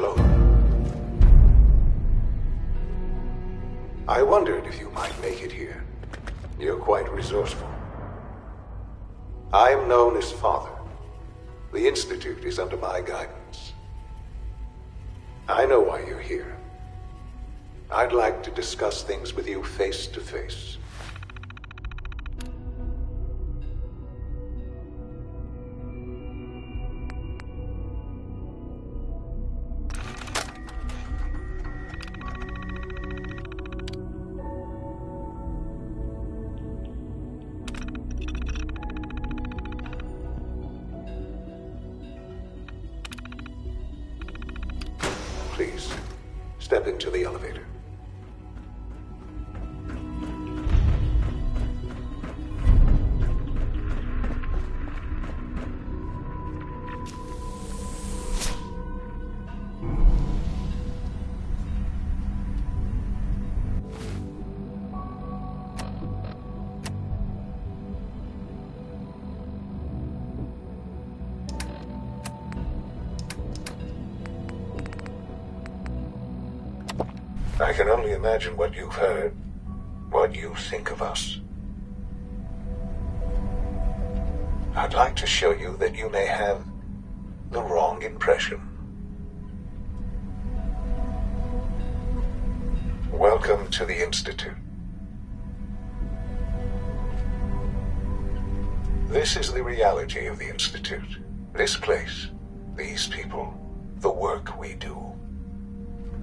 Hello. I wondered if you might make it here. You're quite resourceful. I am known as Father. The Institute is under my guidance. I know why you're here. I'd like to discuss things with you face to face. Please, step into the elevator. I can only imagine what you've heard, what you think of us. I'd like to show you that you may have the wrong impression. Welcome to the Institute. This is the reality of the Institute. This place, these people, the work we do.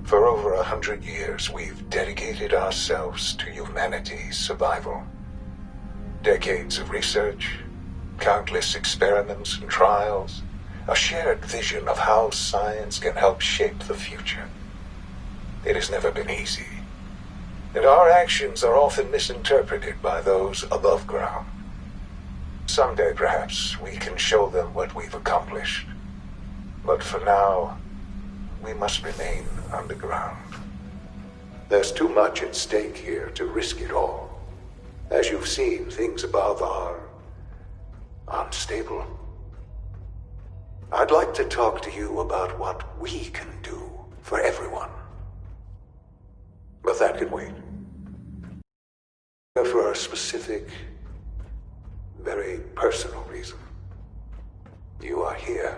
For over 100 years, we've dedicated ourselves to humanity's survival. Decades of research, countless experiments and trials, a shared vision of how science can help shape the future. It has never been easy, and our actions are often misinterpreted by those above ground. Someday, perhaps, we can show them what we've accomplished. But for now, we must remain underground. There's too much at stake here to risk it all. As you've seen, things above are unstable. I'd like to talk to you about what we can do for everyone. But that can wait. For a specific, very personal reason. You are here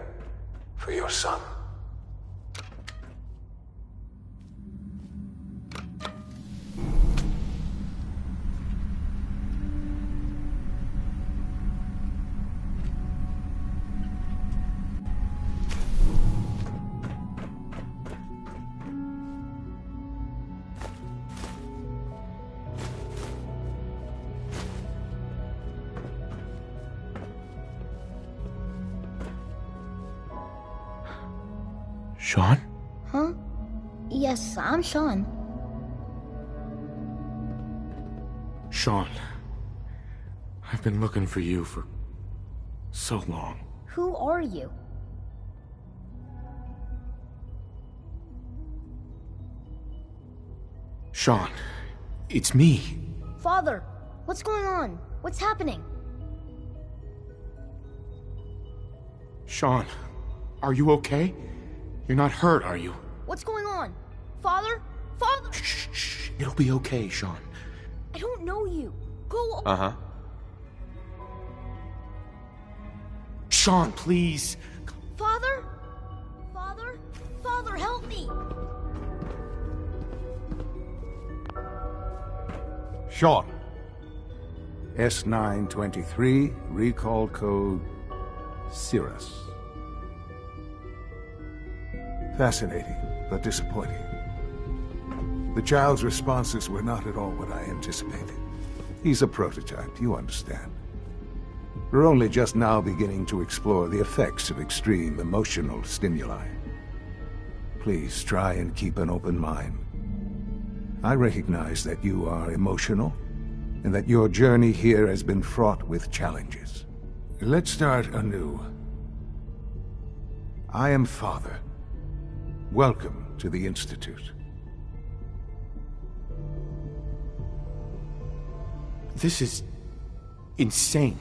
for your son. Sean? Huh? Yes, I'm Sean. Sean. I've been looking for you for so long. Who are you? Sean, it's me. Father, what's going on? What's happening? Sean, are you okay? You're not hurt, are you? What's going on? Father? Father! Shh. It'll be okay, Sean. I don't know you. Go... Uh-huh. Sean, please. Father? Father? Father, help me! Sean. S923, recall code Cirrus. Fascinating, but disappointing. The child's responses were not at all what I anticipated. He's a prototype, you understand. We're only just now beginning to explore the effects of extreme emotional stimuli. Please try and keep an open mind. I recognize that you are emotional, and that your journey here has been fraught with challenges. Let's start anew. I am Father. Welcome to the Institute. This is insane.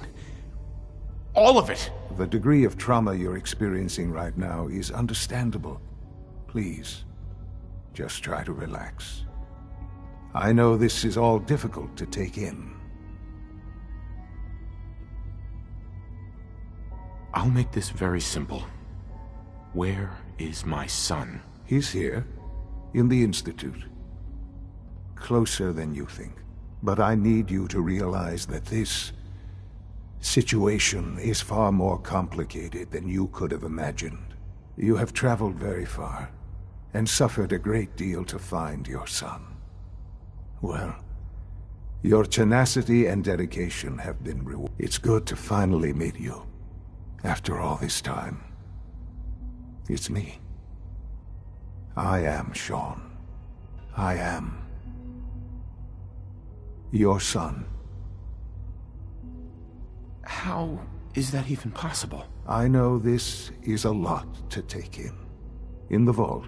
All of it. The degree of trauma you're experiencing right now is understandable. Please, just try to relax. I know this is all difficult to take in. I'll make this very simple. Where is my son? He's here, in the Institute. Closer than you think. But I need you to realize that this situation is far more complicated than you could have imagined. You have traveled very far, and suffered a great deal to find your son. Well, your tenacity and dedication have been rewarded. It's good to finally meet you, after all this time. It's me. I am Shaun. I am your son. How is that even possible? I know this is a lot to take in. In the vault,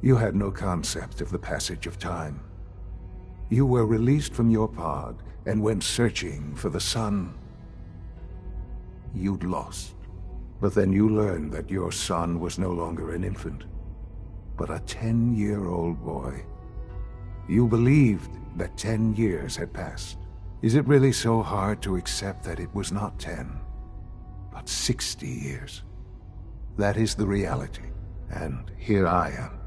you had no concept of the passage of time. You were released from your pod and went searching for the son you'd lost. But then you learned that your son was no longer an infant, but a 10-year-old boy. You believed that 10 years had passed. Is it really so hard to accept that it was not 10, but 60 years? That is the reality, and here I am,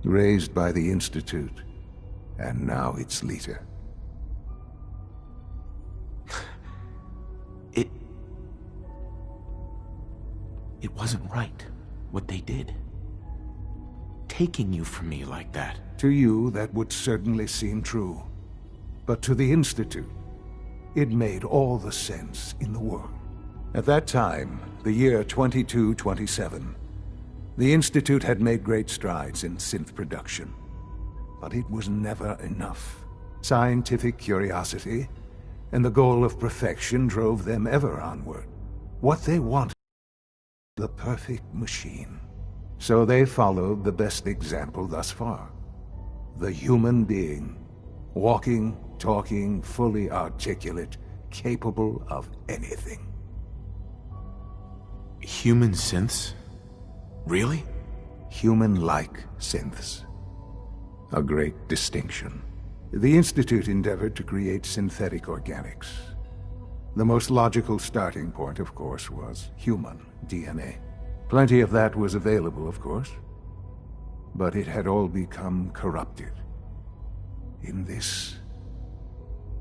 raised by the Institute, and now its leader. It wasn't right, what they did. Taking you from me like that. To you, that would certainly seem true. But to the Institute, it made all the sense in the world. At that time, the year 2227, the Institute had made great strides in synth production. But it was never enough. Scientific curiosity and the goal of perfection drove them ever onward. What they wanted, the perfect machine. So they followed the best example thus far. The human being. Walking, talking, fully articulate, capable of anything. Human synths? Really? Human-like synths. A great distinction. The Institute endeavored to create synthetic organics. The most logical starting point, of course, was human DNA. Plenty of that was available, of course. But it had all become corrupted. In this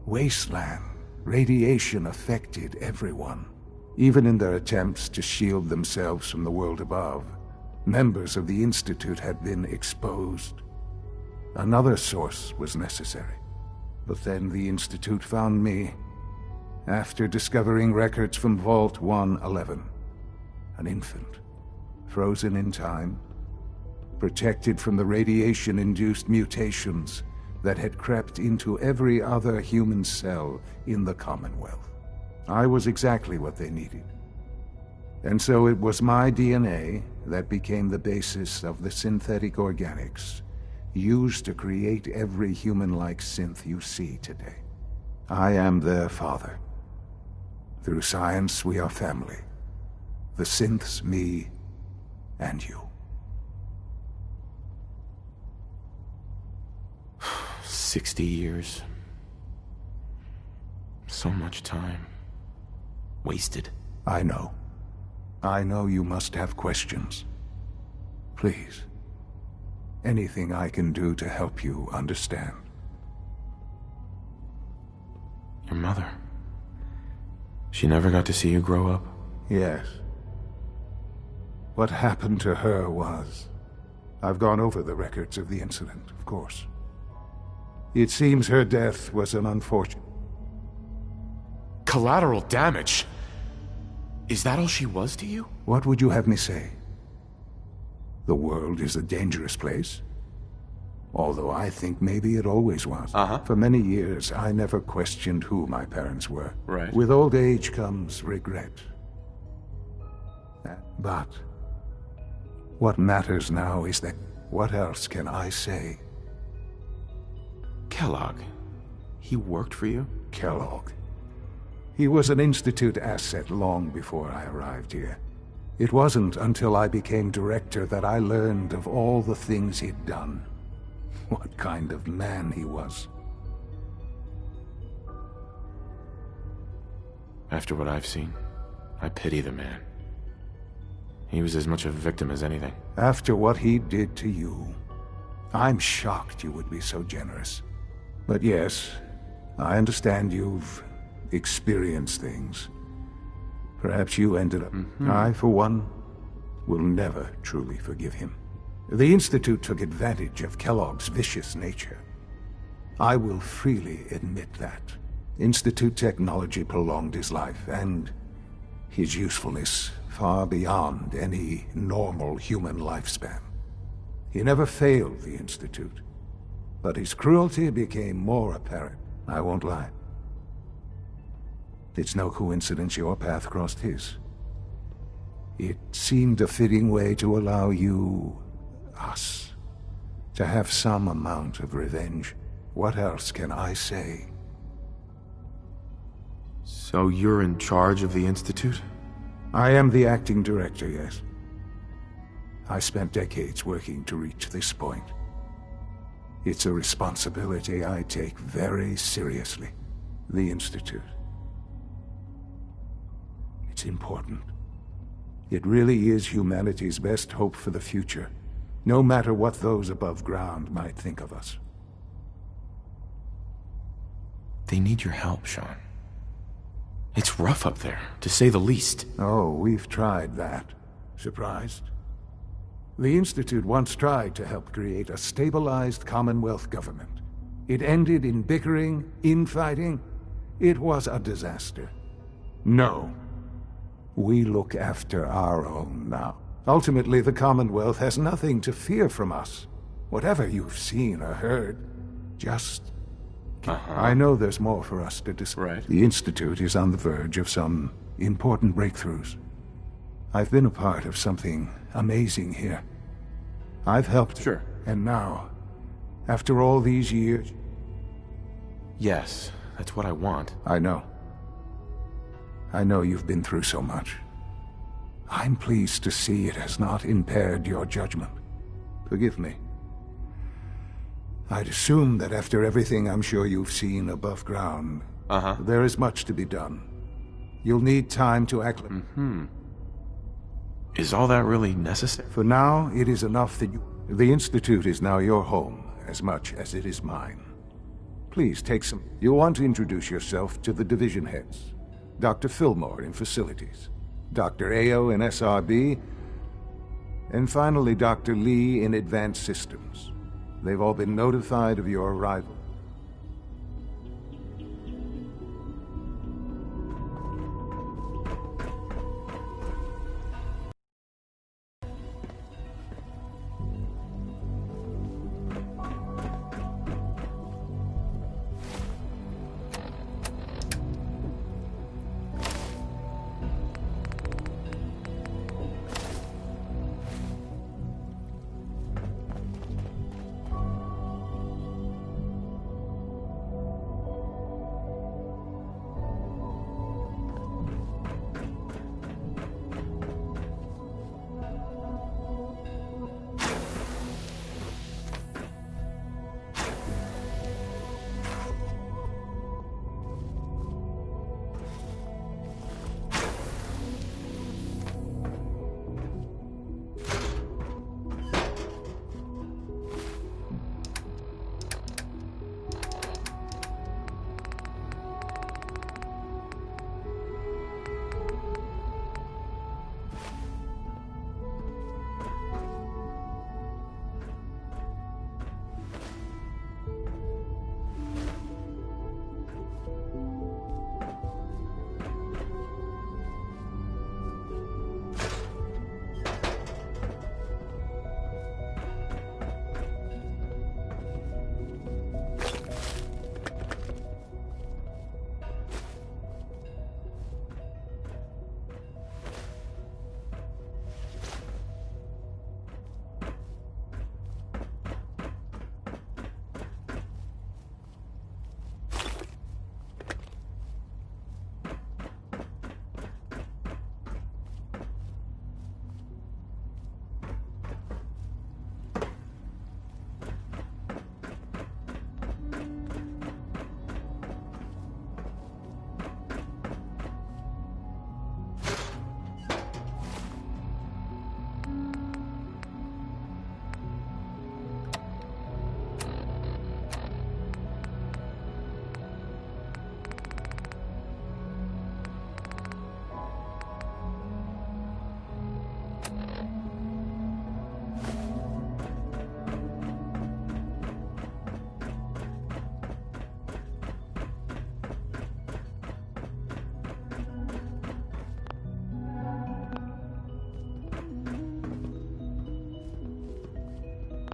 wasteland, radiation affected everyone. Even in their attempts to shield themselves from the world above, members of the Institute had been exposed. Another source was necessary. But then the Institute found me, after discovering records from Vault 111. An infant, frozen in time, protected from the radiation-induced mutations that had crept into every other human cell in the Commonwealth. I was exactly what they needed. And so it was my DNA that became the basis of the synthetic organics used to create every human-like synth you see today. I am their father. Through science, we are family. The synths, me, and you. 60 years. So much time. Wasted. I know. I know you must have questions. Please. Anything I can do to help you understand. Your mother. She never got to see you grow up? Yes. What happened to her was... I've gone over the records of the incident, of course. It seems her death was an unfortunate... Collateral damage? Is that all she was to you? What would you have me say? The world is a dangerous place? Although I think maybe it always was. For many years, I never questioned who my parents were. Right. With old age comes regret. But what matters now is that... What else can I say? Kellogg. He worked for you? Kellogg. He was an Institute asset long before I arrived here. It wasn't until I became director that I learned of all the things he'd done. What kind of man he was. After what I've seen, I pity the man. He was as much a victim as anything. After what he did to you, I'm shocked you would be so generous. But yes, I understand you've experienced things. Perhaps you ended up... I, for one, will never truly forgive him. The Institute took advantage of Kellogg's vicious nature. I will freely admit that. Institute technology prolonged his life, and his usefulness far beyond any normal human lifespan. He never failed the Institute, but his cruelty became more apparent. I won't lie. It's no coincidence your path crossed his. It seemed a fitting way to allow you, us, to have some amount of revenge. What else can I say? So you're in charge of the Institute? I am the acting director, yes. I spent decades working to reach this point. It's a responsibility I take very seriously. The Institute. It's important. It really is humanity's best hope for the future, no matter what those above ground might think of us. They need your help, Sean. It's rough up there, to say the least. Oh, we've tried that. Surprised? The Institute once tried to help create a stabilized Commonwealth government. It ended in bickering, infighting. It was a disaster. No. We look after our own now. Ultimately, the Commonwealth has nothing to fear from us. Whatever you've seen or heard, just... I know there's more for us to discuss. Right. The Institute is on the verge of some important breakthroughs. I've been a part of something amazing here. I've helped. Sure. And now, after all these years... Yes, that's what I want. I know. I know you've been through so much. I'm pleased to see it has not impaired your judgment. Forgive me. I'd assume that after everything I'm sure you've seen above ground, there is much to be done. You'll need time to acclimate. Is all that really necessary? For now, it is enough that you... The Institute is now your home, as much as it is mine. Please take some... You'll want to introduce yourself to the division heads. Dr. Fillmore in Facilities, Dr. Ayo in SRB, and finally Dr. Lee in Advanced Systems. They've all been notified of your arrival.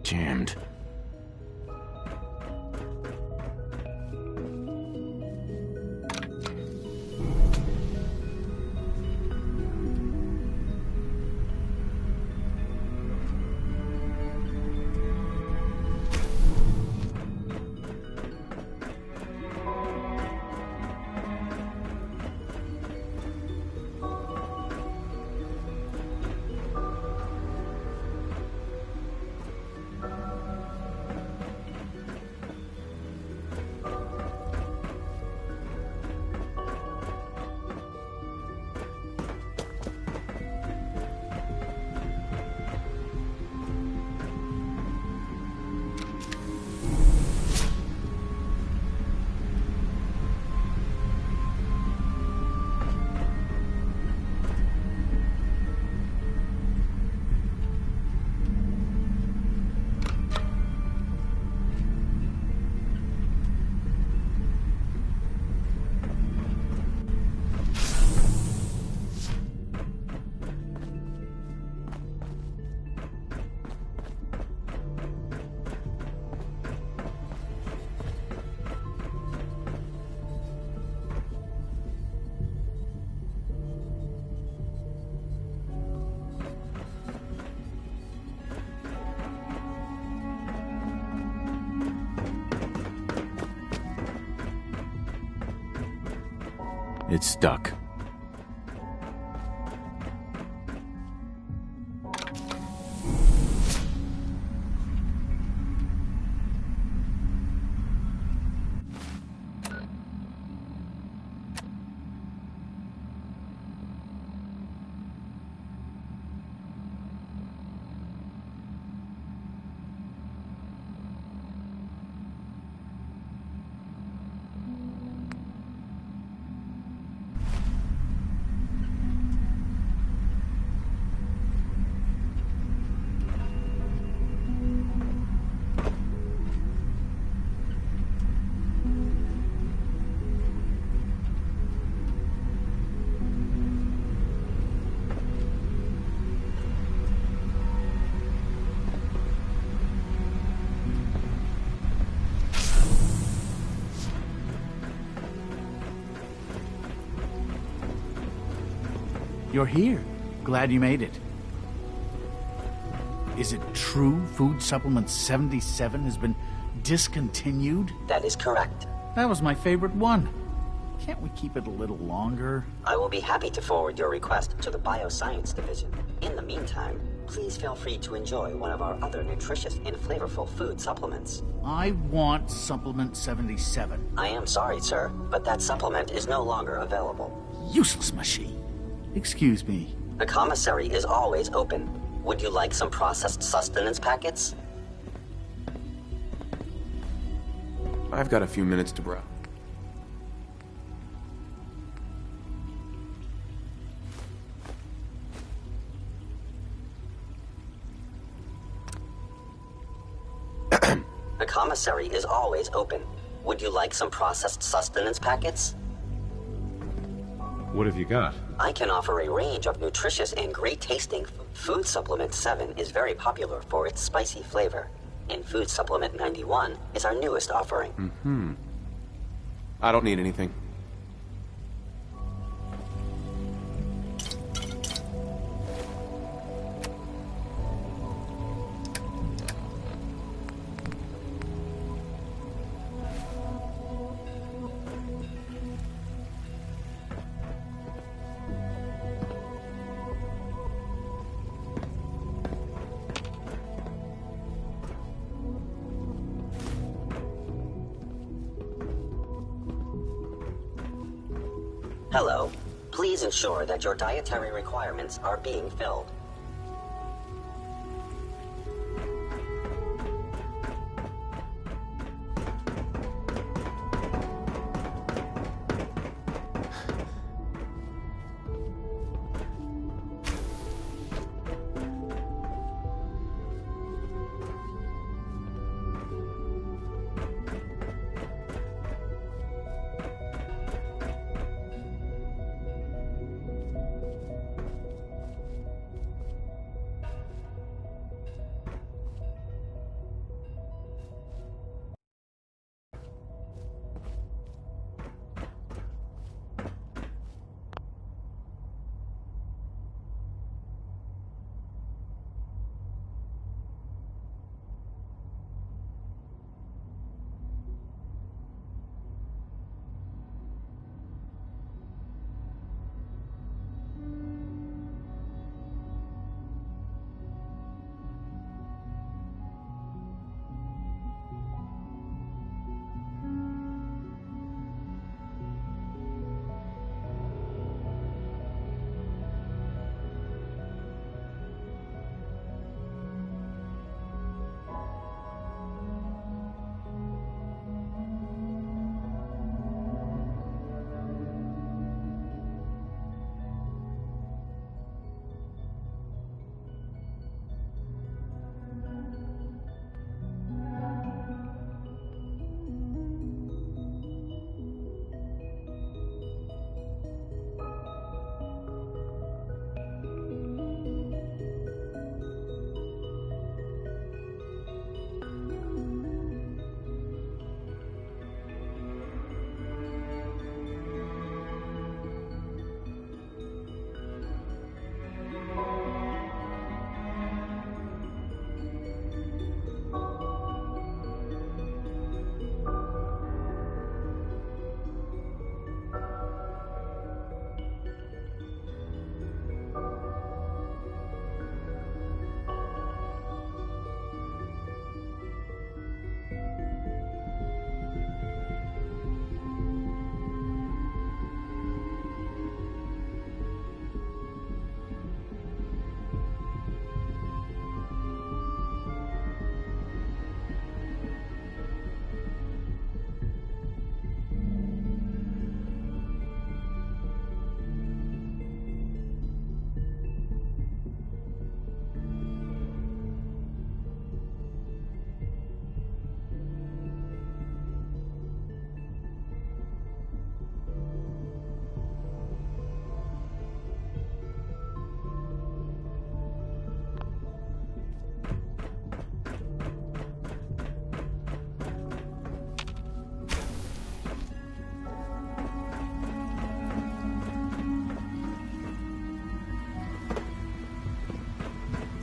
Jammed. It's stuck. You're here. Glad you made it. Is it true Food Supplement 77 has been discontinued? That is correct. That was my favorite one. Can't we keep it a little longer? I will be happy to forward your request to the Bioscience Division. In the meantime, please feel free to enjoy one of our other nutritious and flavorful food supplements. I want Supplement 77. I am sorry, sir, but that supplement is no longer available. Useless machine. Excuse me. The commissary is always open. Would you like some processed sustenance packets? I've got a few minutes to browse. The commissary is always open. Would you like some processed sustenance packets? What have you got? I can offer a range of nutritious and great-tasting Food Supplement 7 is very popular for its spicy flavor, and Food Supplement 91 is our newest offering. I don't need anything. Hello. Please ensure that your dietary requirements are being filled.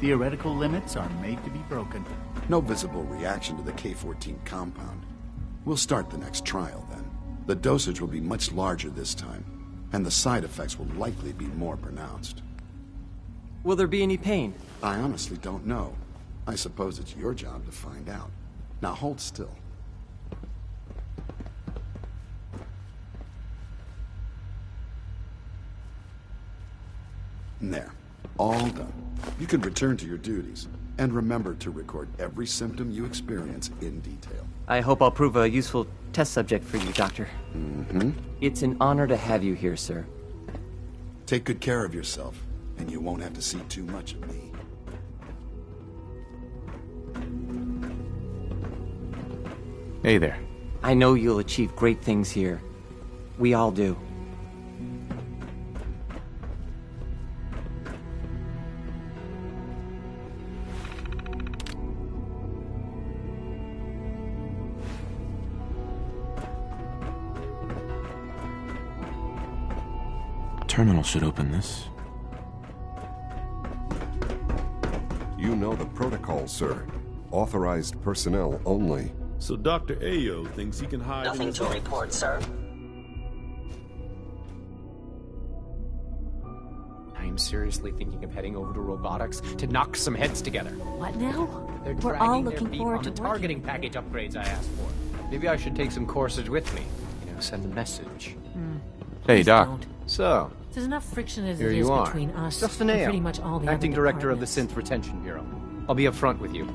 Theoretical limits are made to be broken. No visible reaction to the K-14 compound. We'll start the next trial then. The dosage will be much larger this time, and the side effects will likely be more pronounced. Will there be any pain? I honestly don't know. I suppose it's your job to find out. Now hold still. There. All done. You can return to your duties. And remember to record every symptom you experience in detail. I hope I'll prove a useful test subject for you, Doctor. Mm-hmm. It's an honor to have you here, sir. Take good care of yourself, and you won't have to see too much of me. Hey there. I know you'll achieve great things here. We all do. Terminal should open this. You know the protocol, sir. Authorized personnel only. So Dr. Ayo thinks he can hide in Nothing his to office. report, sir. I'm seriously thinking of heading over to robotics to knock some heads together. What now? They're We're dragging all their looking feet forward on to the working. targeting package upgrades I asked for. Maybe I should take some courses with me. You know, send a message. Hey, Please Doc. don't. So, There's enough friction as here it you is are. between us Justin and Ayo, pretty much all the acting other director of the departments. Synth Retention Bureau. I'll be upfront with you.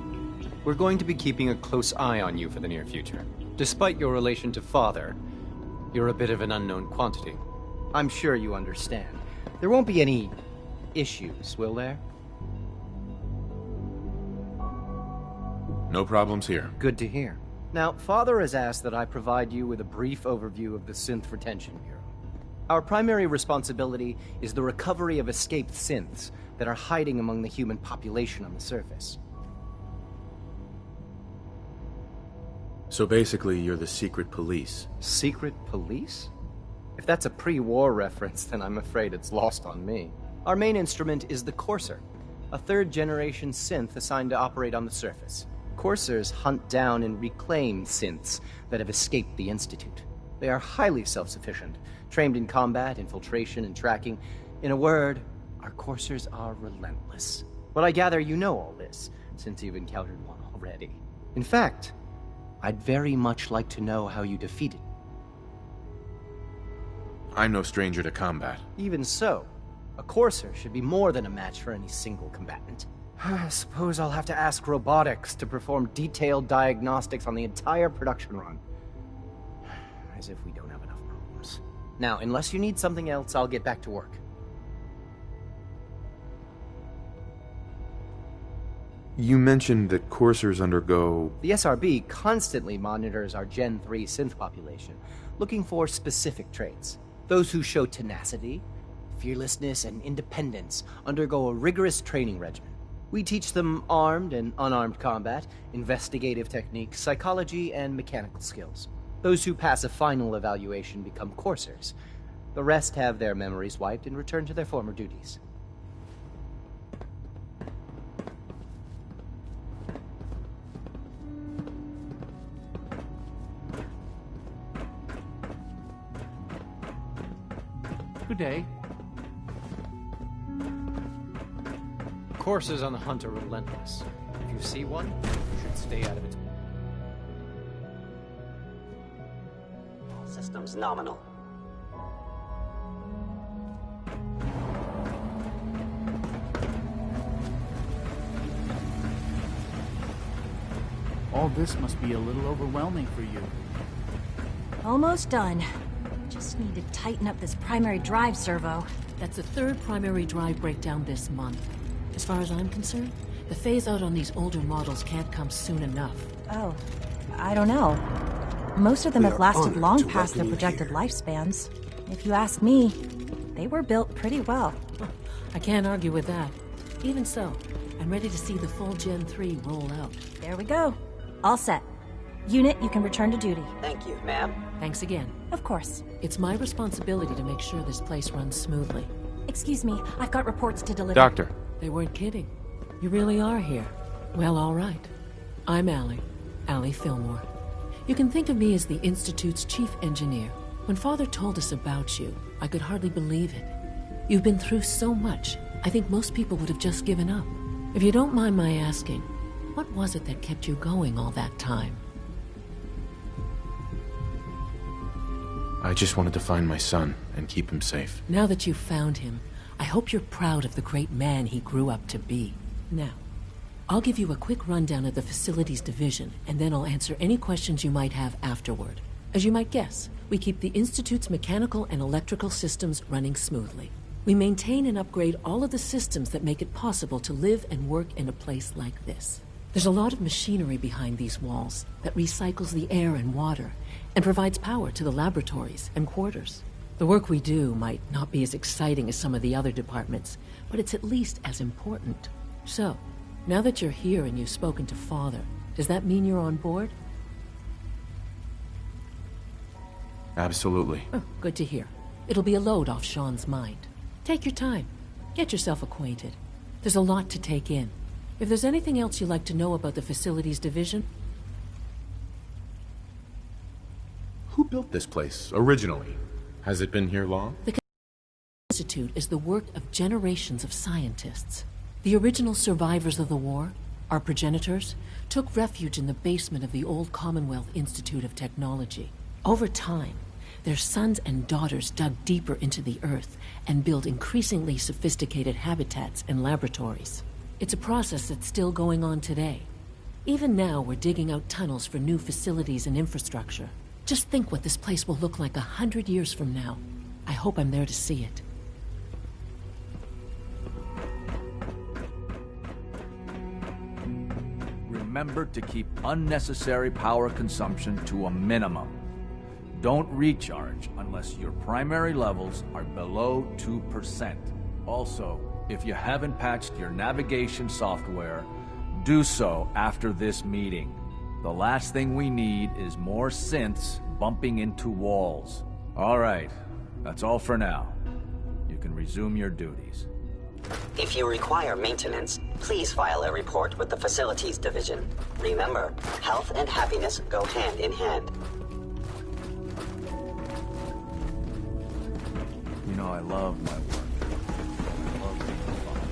We're going to be keeping a close eye on you for the near future. Despite your relation to Father, you're a bit of an unknown quantity. I'm sure you understand. There won't be any issues, will there? No problems here. Good to hear. Now, Father has asked that I provide you with a brief overview of the Synth Retention Bureau. Our primary responsibility is the recovery of escaped synths that are hiding among the human population on the surface. So basically, you're the secret police. Secret police? If that's a pre-war reference, then I'm afraid it's lost on me. Our main instrument is the Courser, a third-generation synth assigned to operate on the surface. Coursers hunt down and reclaim synths that have escaped the Institute. They are highly self-sufficient, trained in combat, infiltration, and tracking. In a word, our Coursers are relentless. But I gather you know all this, since you've encountered one already. In fact, I'd very much like to know how you defeated. I'm no stranger to combat. Even so, a Courser should be more than a match for any single combatant. I suppose I'll have to ask robotics to perform detailed diagnostics on the entire production run. As if we don't have enough problems. Now, unless you need something else, I'll get back to work. You mentioned that coursers undergo... The SRB constantly monitors our Gen 3 synth population, looking for specific traits. Those who show tenacity, fearlessness, and independence undergo a rigorous training regimen. We teach them armed and unarmed combat, investigative techniques, psychology, and mechanical skills. Those who pass a final evaluation become coursers. The rest have their memories wiped and return to their former duties. Good day. Coursers on the hunt are relentless. If you see one, you should stay out of its way. Systems nominal. All this must be a little overwhelming for you. Almost done. Just need to tighten up this primary drive servo. That's the third primary drive breakdown this month. As far as I'm concerned, the phase-out on these older models can't come soon enough. Oh, I don't know. Most of them We have are lasted honored long to past their welcome you projected here. lifespans. If you ask me, they were built pretty well. I can't argue with that. Even so, I'm ready to see the full Gen 3 roll out. There we go. All set. Unit, you can return to duty. Thank you, ma'am. Thanks again. Of course. It's my responsibility to make sure this place runs smoothly. Excuse me, I've got reports to deliver. Doctor. They weren't kidding. You really are here. Well, all right. I'm Allie Fillmore. You can think of me as the Institute's chief engineer. When Father told us about you, I could hardly believe it. You've been through so much, I think most people would have just given up. If you don't mind my asking, what was it that kept you going all that time? I just wanted to find my son and keep him safe. Now that you've found him, I hope you're proud of the great man he grew up to be. Now, I'll give you a quick rundown of the Facilities Division, and then I'll answer any questions you might have afterward. As you might guess, we keep the Institute's mechanical and electrical systems running smoothly. We maintain and upgrade all of the systems that make it possible to live and work in a place like this. There's a lot of machinery behind these walls that recycles the air and water and provides power to the laboratories and quarters. The work we do might not be as exciting as some of the other departments, but it's at least as important. So, now that you're here and you've spoken to Father, does that mean you're on board? Absolutely. Oh, good to hear. It'll be a load off Sean's mind. Take your time. Get yourself acquainted. There's a lot to take in. If there's anything else you'd like to know about the Facilities Division... Who built this place, originally? Has it been here long? The Institute is the work of generations of scientists. The original survivors of the war, our progenitors, took refuge in the basement of the old Commonwealth Institute of Technology. Over time, their sons and daughters dug deeper into the earth and built increasingly sophisticated habitats and laboratories. It's a process that's still going on today. Even now, we're digging out tunnels for new facilities and infrastructure. Just think what this place will look like 100 years from now. I hope I'm there to see it. Remember to keep unnecessary power consumption to a minimum. Don't recharge unless your primary levels are below 2%. Also, if you haven't patched your navigation software, do so after this meeting. The last thing we need is more synths bumping into walls. All right, that's all for now. You can resume your duties. If you require maintenance, please file a report with the Facilities Division. Remember, health and happiness go hand in hand. You know, I love my work. I love being a father.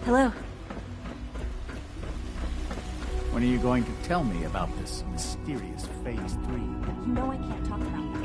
Hello. When are you going to tell me about this mysterious Phase 3? You know I can't talk about that.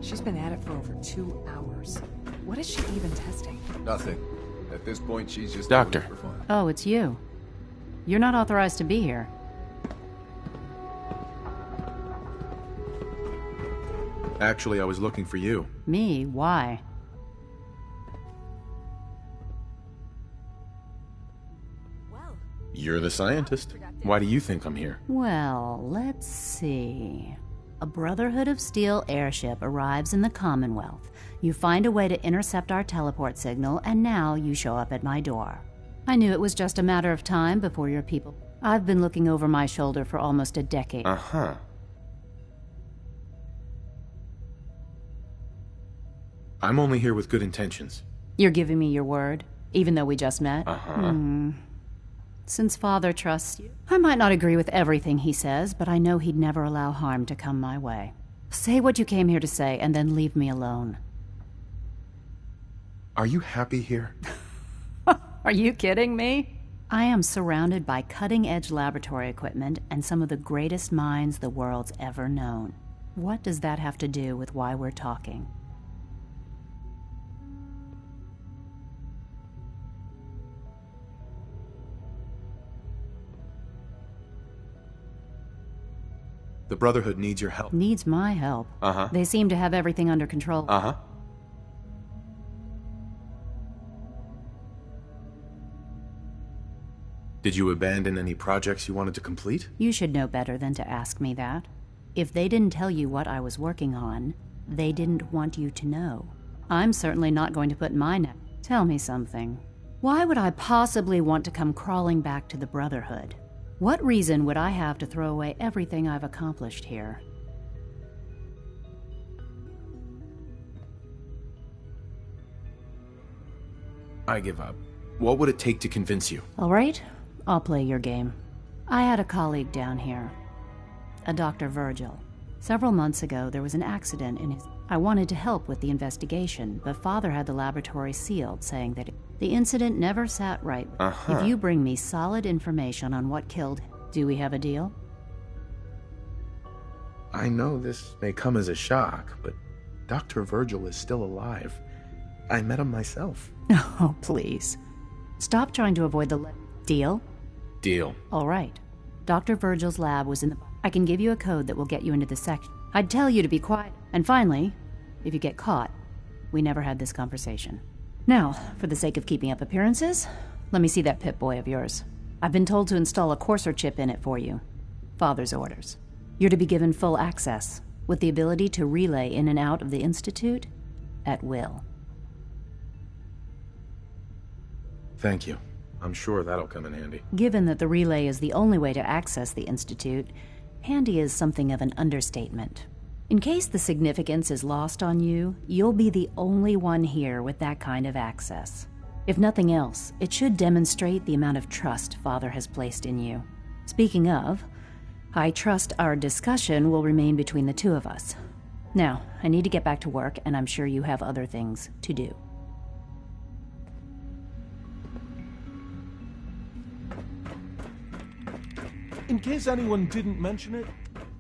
She's been at it for over 2 hours. What is she even testing? Nothing. At this point, she's just... Doctor. doing it for fun. Oh, it's you. You're not authorized to be here. Actually, I was looking for you. Me? Why? You're the scientist. Why do you think I'm here? Well, let's see. A Brotherhood of Steel airship arrives in the Commonwealth. You find a way to intercept our teleport signal, and now you show up at my door. I knew it was just a matter of time before your people... I've been looking over my shoulder for almost a decade. Uh-huh. I'm only here with good intentions. You're giving me your word, even though we just met? Uh-huh. Since Father trusts you, I might not agree with everything he says, but I know he'd never allow harm to come my way. Say what you came here to say, and then leave me alone. Are you happy here? Are you kidding me? I am surrounded by cutting-edge laboratory equipment and some of the greatest minds the world's ever known. What does that have to do with why we're talking? The Brotherhood needs your help. Needs my help. Uh-huh. They seem to have everything under control. Uh-huh. Did you abandon any projects you wanted to complete? You should know better than to ask me that. If they didn't tell you what I was working on, they didn't want you to know. I'm certainly not going to put my neck. Tell me something. Why would I possibly want to come crawling back to the Brotherhood? What reason would I have to throw away everything I've accomplished here? I give up. What would it take to convince you? All right, I'll play your game. I had a colleague down here, a Dr. Virgil. Several months ago, there was an accident in his... I wanted to help with the investigation, but Father had the laboratory sealed, saying that the incident never sat right. Uh-huh. If you bring me solid information on what killed him, do we have a deal? I know this may come as a shock, but Dr. Virgil is still alive. I met him myself. Oh, please. Stop trying to avoid the deal. Deal. All right. Dr. Virgil's lab was in the... I can give you a code that will get you into the section. I'd tell you to be quiet. And finally, if you get caught, we never had this conversation. Now, for the sake of keeping up appearances, let me see that Pip-Boy of yours. I've been told to install a Courser chip in it for you. Father's orders. You're to be given full access, with the ability to relay in and out of the Institute at will. Thank you. I'm sure that'll come in handy. Given that the relay is the only way to access the Institute, handy is something of an understatement. In case the significance is lost on you, you'll be the only one here with that kind of access. If nothing else, it should demonstrate the amount of trust Father has placed in you. Speaking of, I trust our discussion will remain between the two of us. Now, I need to get back to work, and I'm sure you have other things to do. In case anyone didn't mention it,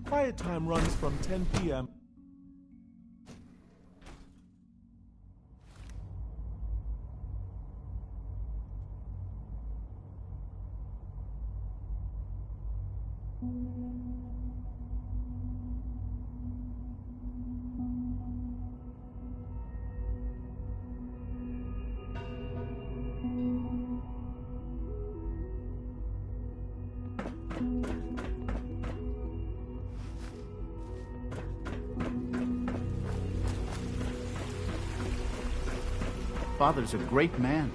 quiet time runs from 10 p.m. Father's a great man.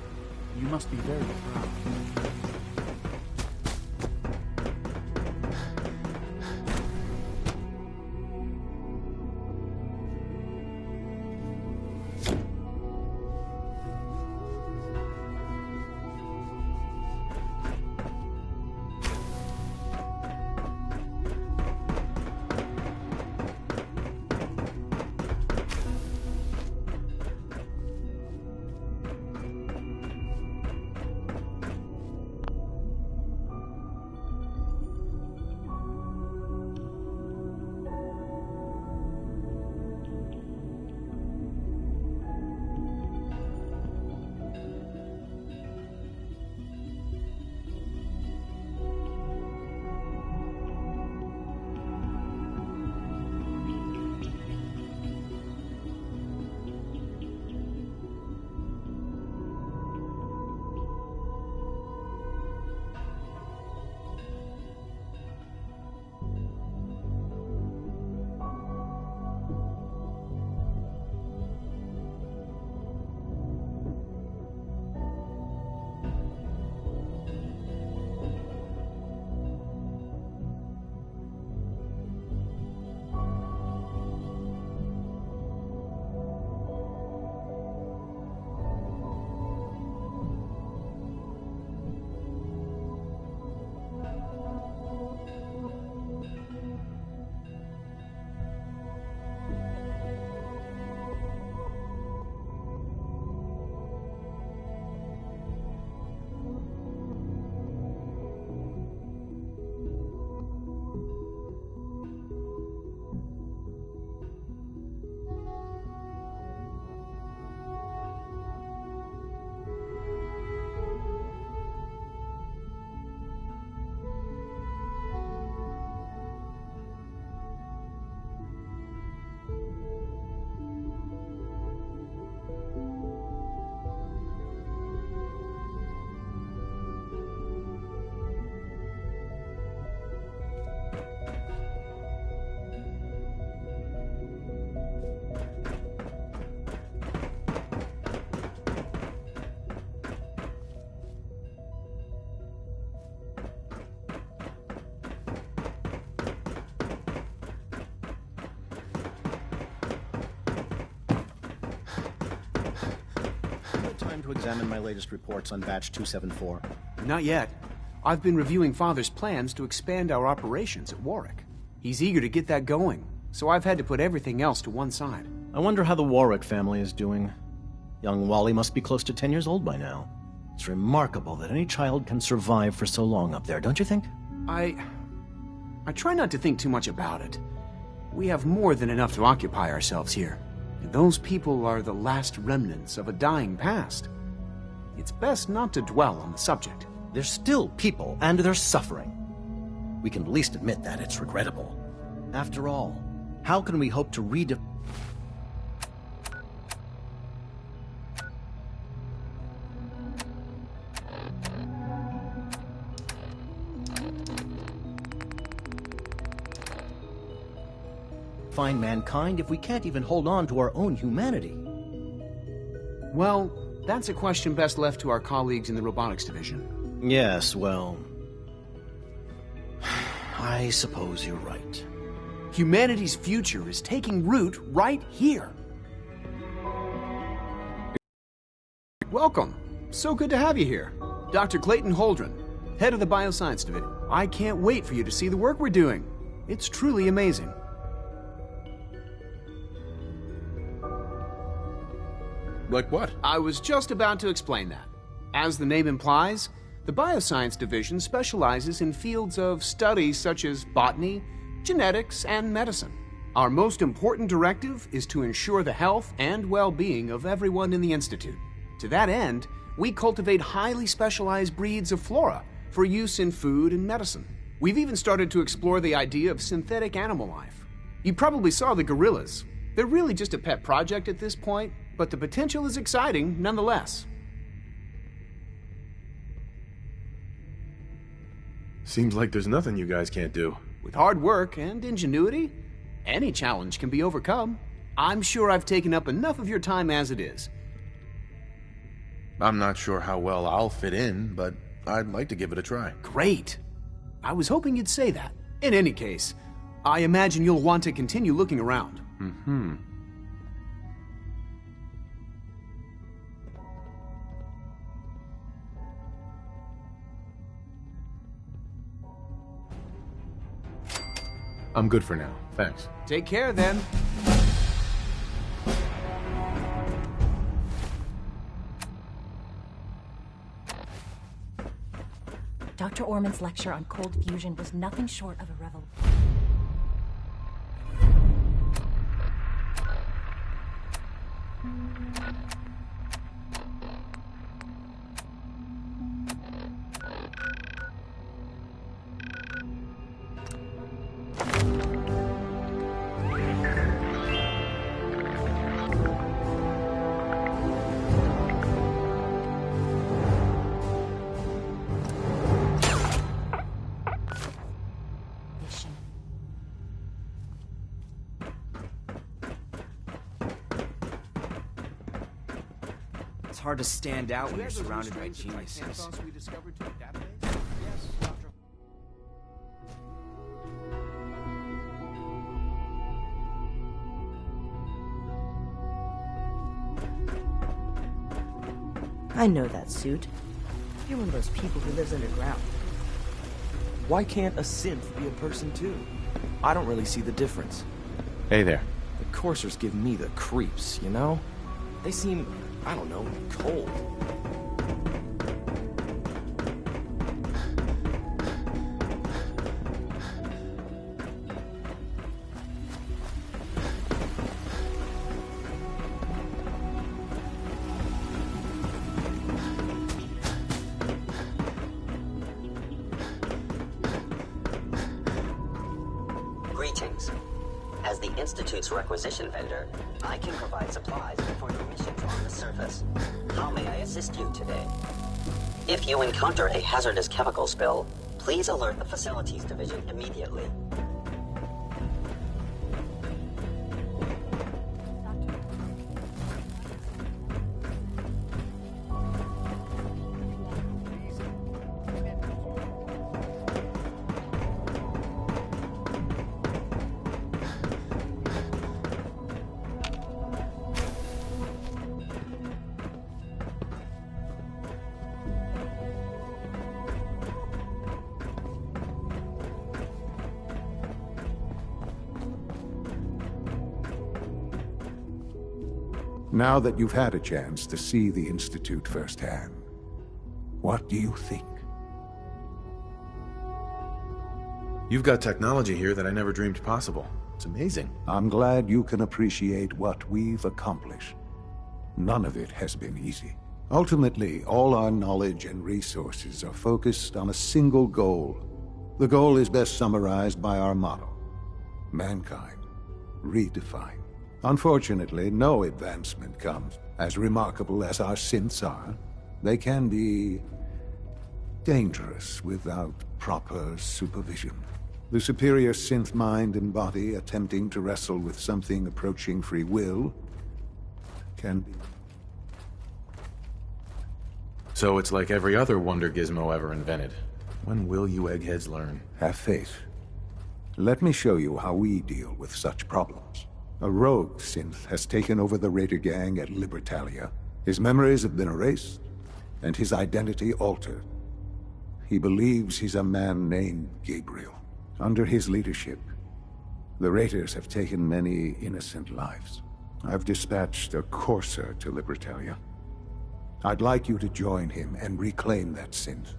You must be very proud. time to examine my latest reports on Batch 274? Not yet. I've been reviewing Father's plans to expand our operations at Warwick. He's eager to get that going, so I've had to put everything else to one side. I wonder how the Warwick family is doing. Young Wally must be close to 10 years old by now. It's remarkable that any child can survive for so long up there, don't you think? I try not to think too much about it. We have more than enough to occupy ourselves here. And those people are the last remnants of a dying past. It's best not to dwell on the subject. They're still people, and they're suffering. We can at least admit that it's regrettable. After all, how can we hope to find mankind if we can't even hold on to our own humanity? Well, that's a question best left to our colleagues in the robotics division. Yes, well, I suppose you're right. Humanity's future is taking root right here. Welcome. So good to have you here. Dr. Clayton Holdren, head of the Bioscience Division. I can't wait for you to see the work we're doing. It's truly amazing. Like what? I was just about to explain that. As the name implies, the Bioscience Division specializes in fields of study such as botany, genetics, and medicine. Our most important directive is to ensure the health and well-being of everyone in the Institute. To that end, we cultivate highly specialized breeds of flora for use in food and medicine. We've even started to explore the idea of synthetic animal life. You probably saw the gorillas. They're really just a pet project at this point, but the potential is exciting nonetheless. Seems like there's nothing you guys can't do. With hard work and ingenuity, any challenge can be overcome. I'm sure I've taken up enough of your time as it is. I'm not sure how well I'll fit in, but I'd like to give it a try. Great. I was hoping you'd say that. In any case, I imagine you'll want to continue looking around. Mm-hmm. I'm good for now. Thanks. Take care, then. Dr. Orman's lecture on cold fusion was nothing short of a revelation. It's hard to stand out when you're surrounded by geniuses. I know that suit. You're one of those people who lives underground. Why can't a synth be a person too? I don't really see the difference. Hey there. The coursers give me the creeps, you know? They seem, I don't know, cold. Greetings. As the Institute's requisition vendor, I can provide supplies for your missions on the surface. How may I assist you today? If you encounter a hazardous chemical spill, please alert the Facilities Division immediately. Now that you've had a chance to see the Institute firsthand, what do you think? You've got technology here that I never dreamed possible. It's amazing. I'm glad you can appreciate what we've accomplished. None of it has been easy. Ultimately, all our knowledge and resources are focused on a single goal. The goal is best summarized by our motto: mankind, redefined. Unfortunately, no advancement comes. As remarkable as our synths are, they can be dangerous without proper supervision. The superior synth mind and body attempting to wrestle with something approaching free will can be... So it's like every other wonder gizmo ever invented. When will you eggheads learn? Have faith. Let me show you how we deal with such problems. A rogue synth has taken over the Raider gang at Libertalia. His memories have been erased, and his identity altered. He believes he's a man named Gabriel. Under his leadership, the Raiders have taken many innocent lives. I've dispatched a courser to Libertalia. I'd like you to join him and reclaim that synth.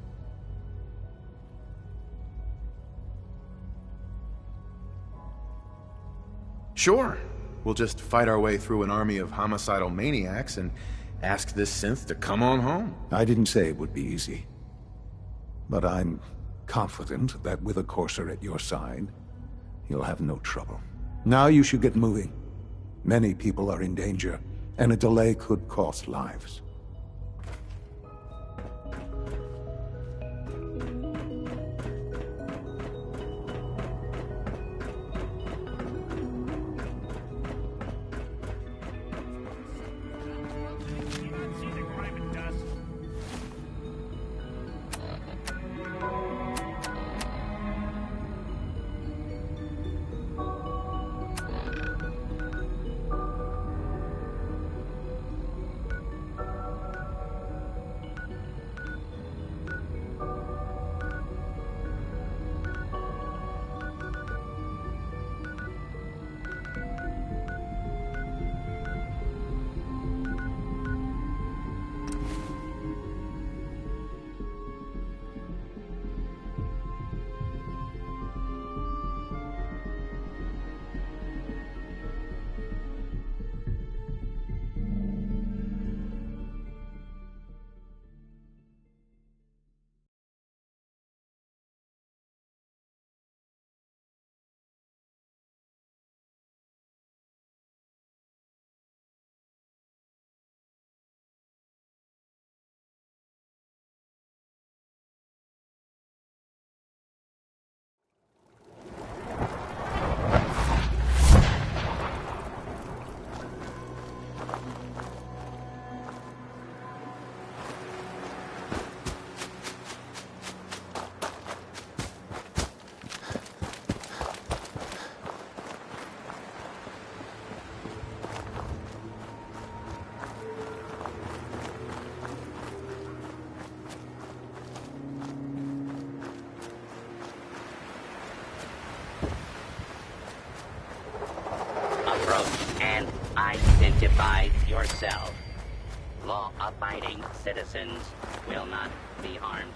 Sure. We'll just fight our way through an army of homicidal maniacs and ask this synth to come on home. I didn't say it would be easy. But I'm confident that with a courser at your side, you'll have no trouble. Now you should get moving. Many people are in danger, and a delay could cost lives. And identify yourself. Law-abiding citizens will not be harmed.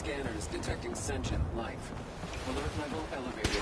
Scanners detecting sentient life. Alert level elevated.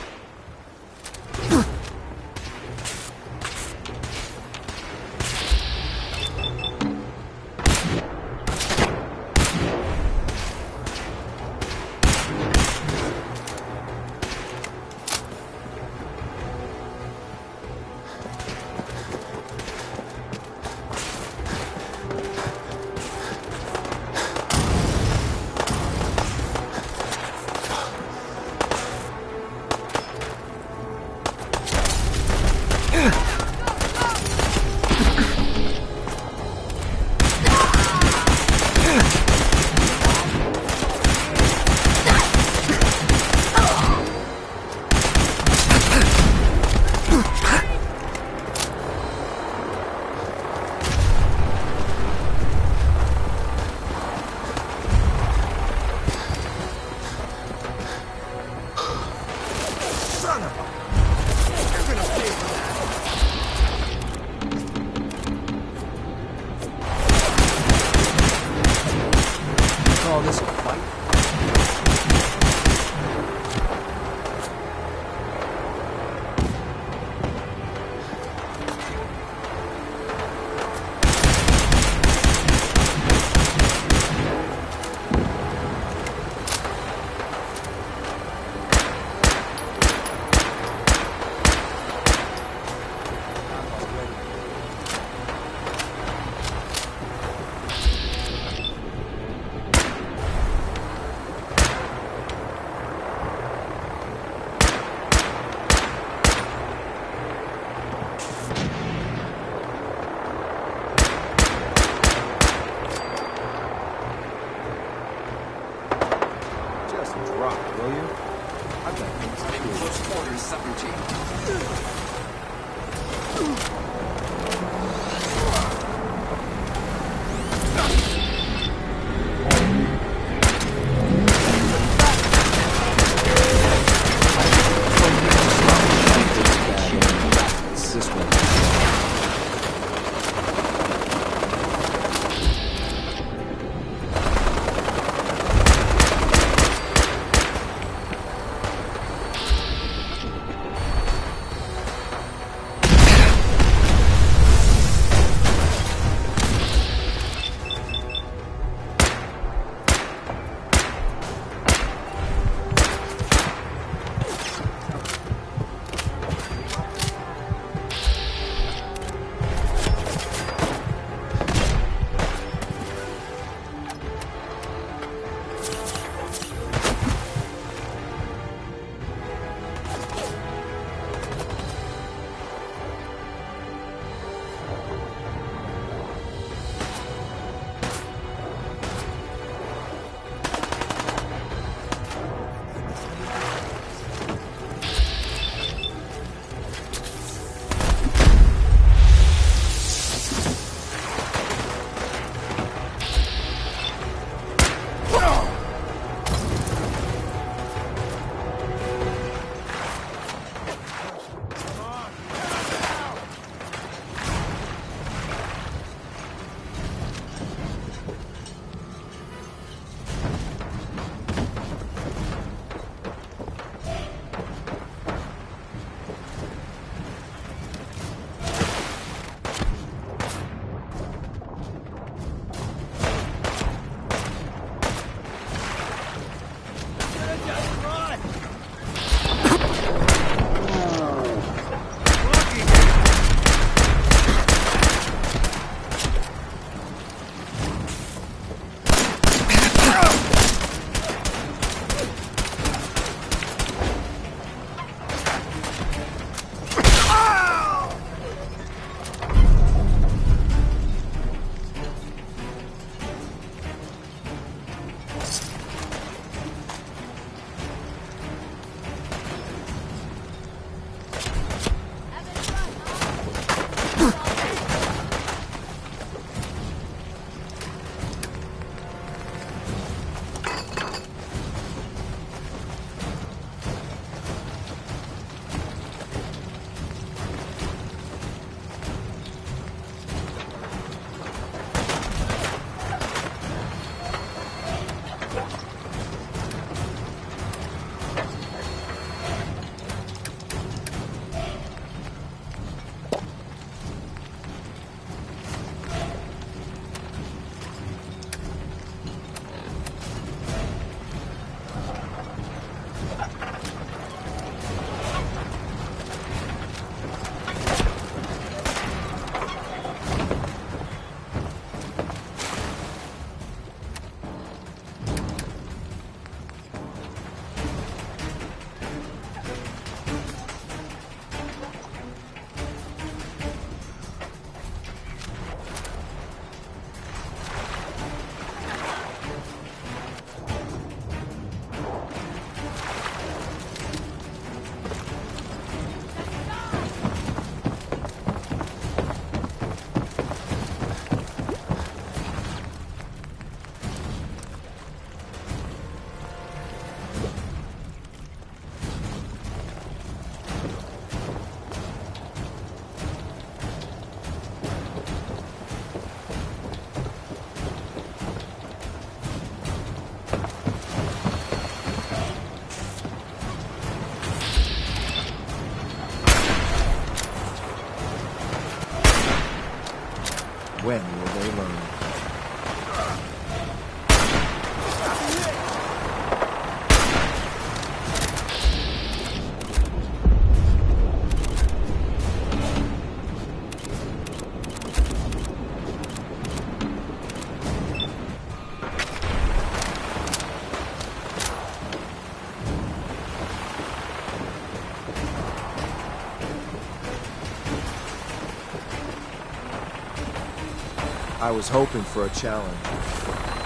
I was hoping for a challenge.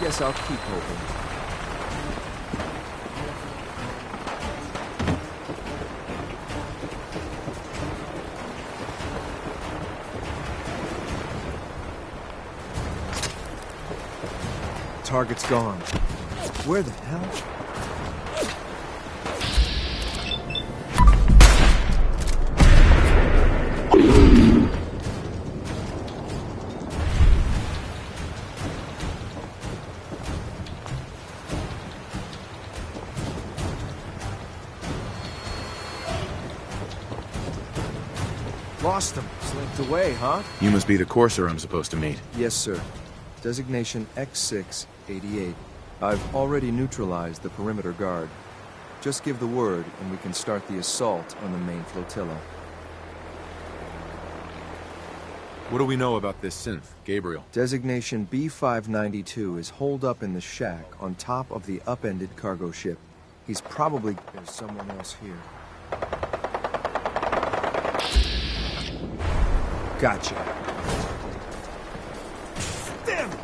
Guess I'll keep hoping. Target's gone. Where the hell? Lost him. Slipped away, huh? You must be the courser I'm supposed to meet. Yes, sir. Designation X688. I've already neutralized the perimeter guard. Just give the word, and we can start the assault on the main flotilla. What do we know about this synth, Gabriel? Designation B592 is holed up in the shack on top of the upended cargo ship. He's probably... There's someone else here. Gotcha. Damn it!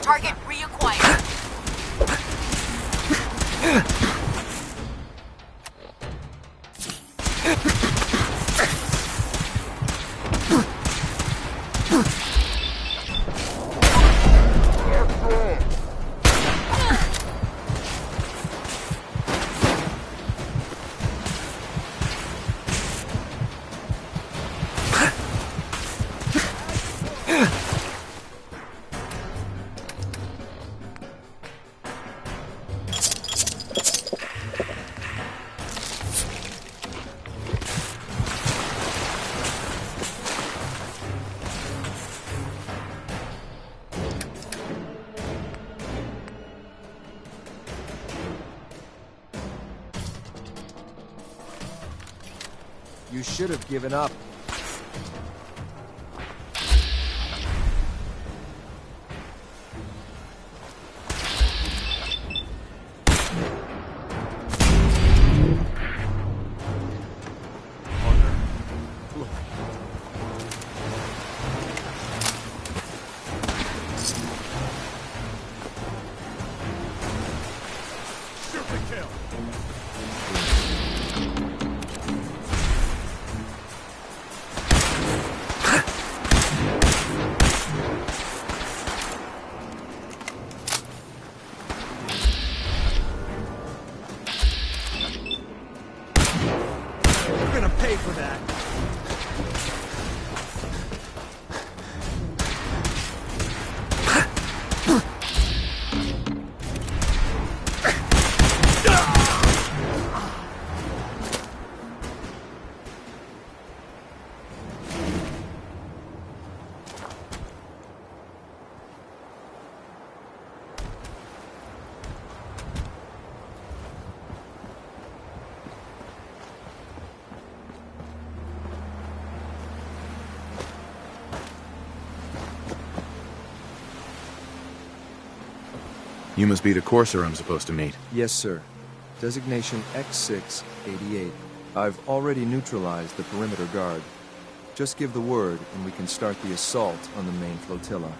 Target reacquired. You should have given up. Pay for that. You must be the courser I'm supposed to meet. Yes, sir. Designation X688. I've already neutralized the perimeter guard. Just give the word, and we can start the assault on the main flotilla.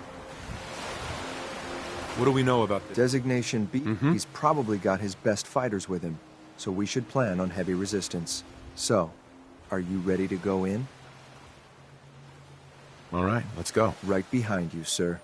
What do we know about this? Designation B. He's probably got his best fighters with him, so we should plan on heavy resistance. So, are you ready to go in? All right, let's go. Right behind you, sir.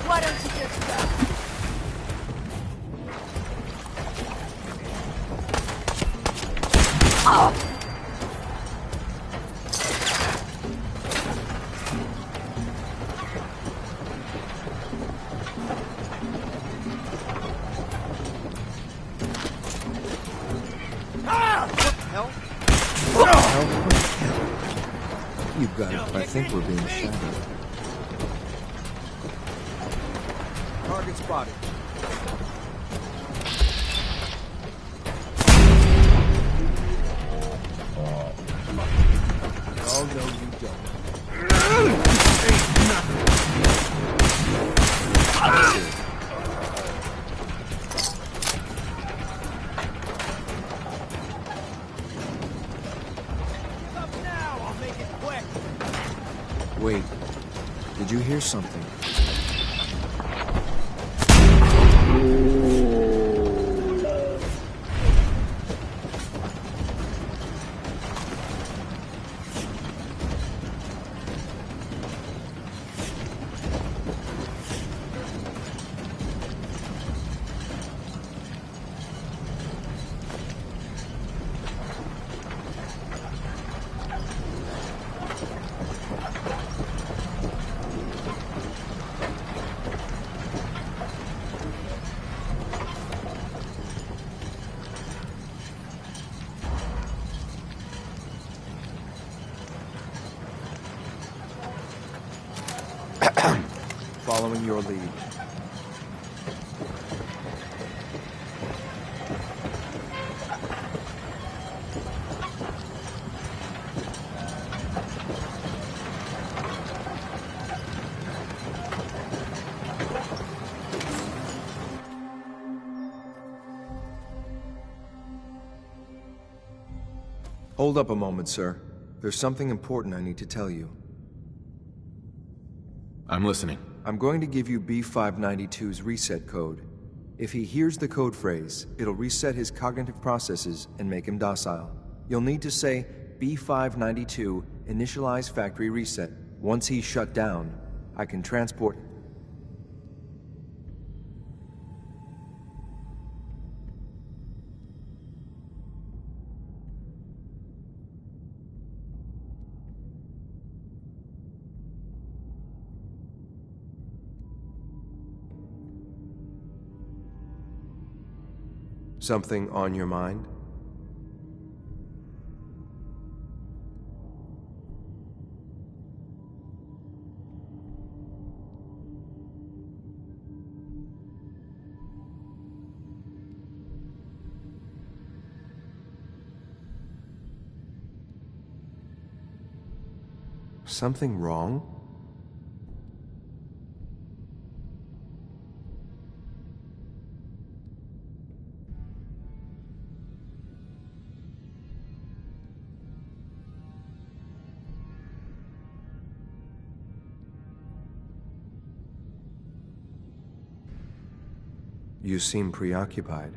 Why don't you just go? You got it, but I think we're being shadowed. Target spotted. Oh, no, you don't. Wait, did you hear something? Following your lead. Hold up a moment, sir. There's something important I need to tell you. I'm listening. I'm going to give you B592's reset code. If he hears the code phrase, it'll reset his cognitive processes and make him docile. You'll need to say B592 initialize factory reset. Once he's shut down, I can transport him. Something on your mind? Something wrong? You seem preoccupied.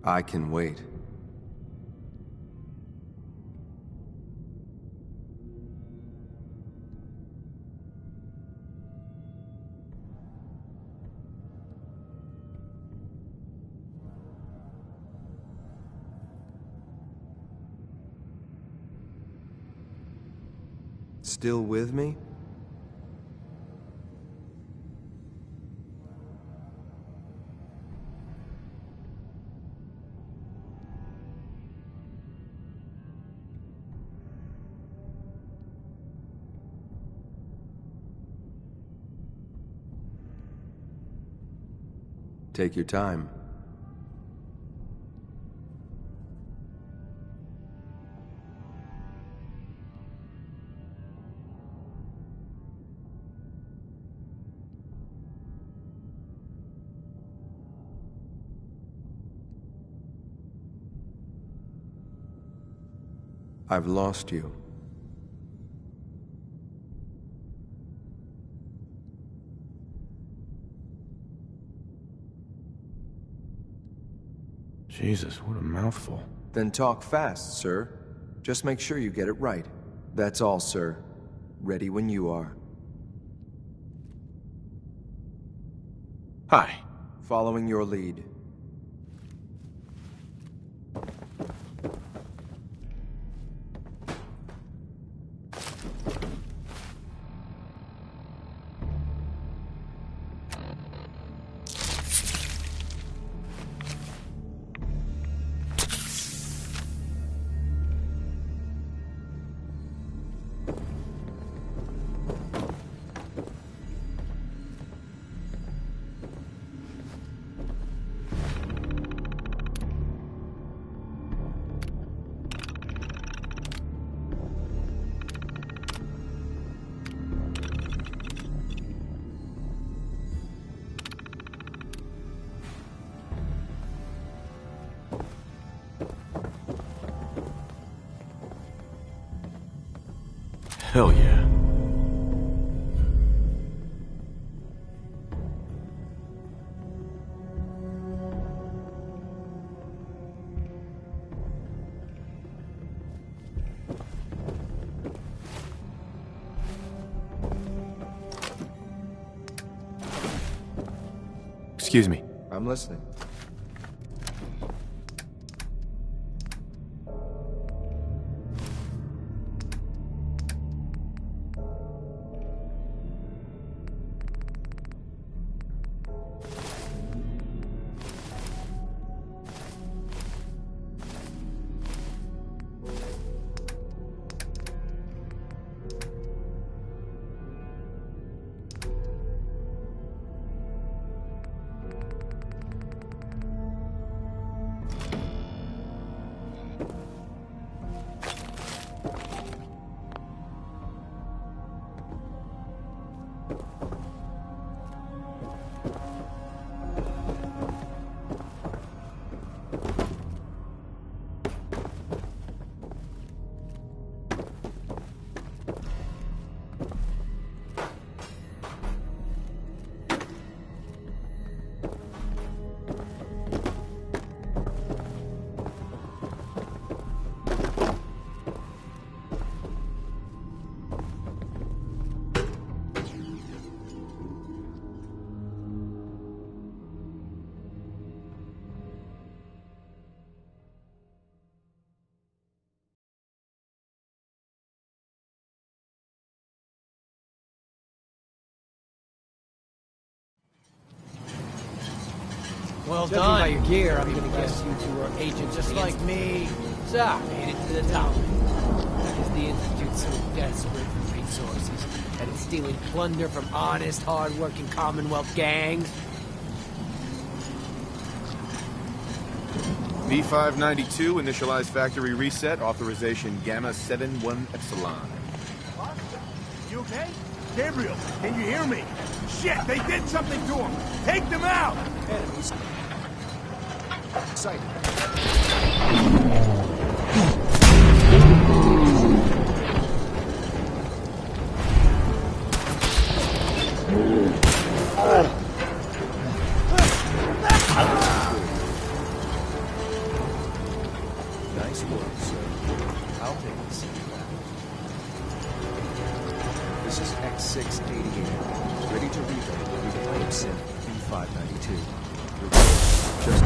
I can wait. Still with me? Take your time. I've lost you. Jesus, what a mouthful. Then talk fast, sir. Just make sure you get it right. That's all, sir. Ready when you are. Hi. Following your lead. Hell yeah. Excuse me. I'm listening. Well Judging done. by your gear, I'm gonna guess you two are agents just of the like me. So, made it to the top. Is the Institute so desperate for resources that it's stealing plunder from honest, hard-working Commonwealth gangs? B592, initialize factory reset, authorization Gamma 71 Epsilon. You okay? Gabriel, can you hear me? Shit, they did something to him! Take them out! Enemies. Sighted. Nice work, sir. I'll take the seat. This is X688. Ready to reload. Reclaim synth B592. Just...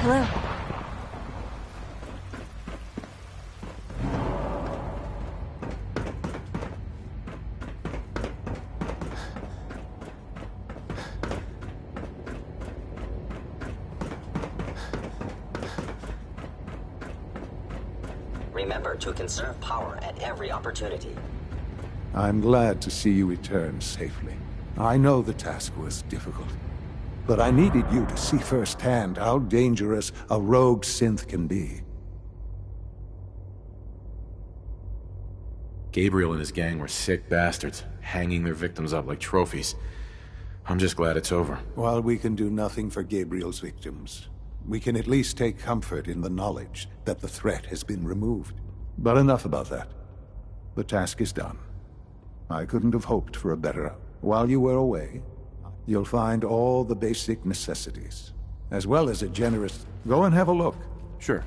Hello. Remember to conserve power at every opportunity. I'm glad to see you return safely. I know the task was difficult, but I needed you to see firsthand how dangerous a rogue synth can be. Gabriel and his gang were sick bastards, hanging their victims up like trophies. I'm just glad it's over. While we can do nothing for Gabriel's victims, we can at least take comfort in the knowledge that the threat has been removed. But enough about that. The task is done. I couldn't have hoped for a better. While you were away, you'll find all the basic necessities, as well as a generous... Go and have a look. Sure.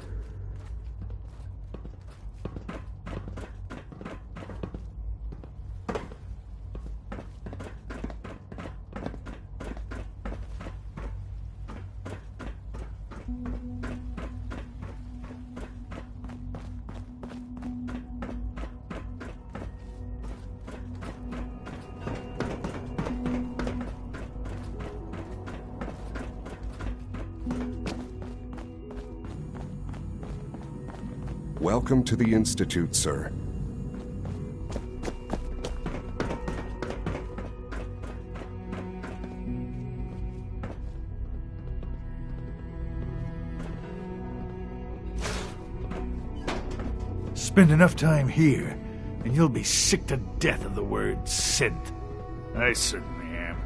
Welcome to the Institute, sir. Spend enough time here, and you'll be sick to death of the word synth. I certainly am.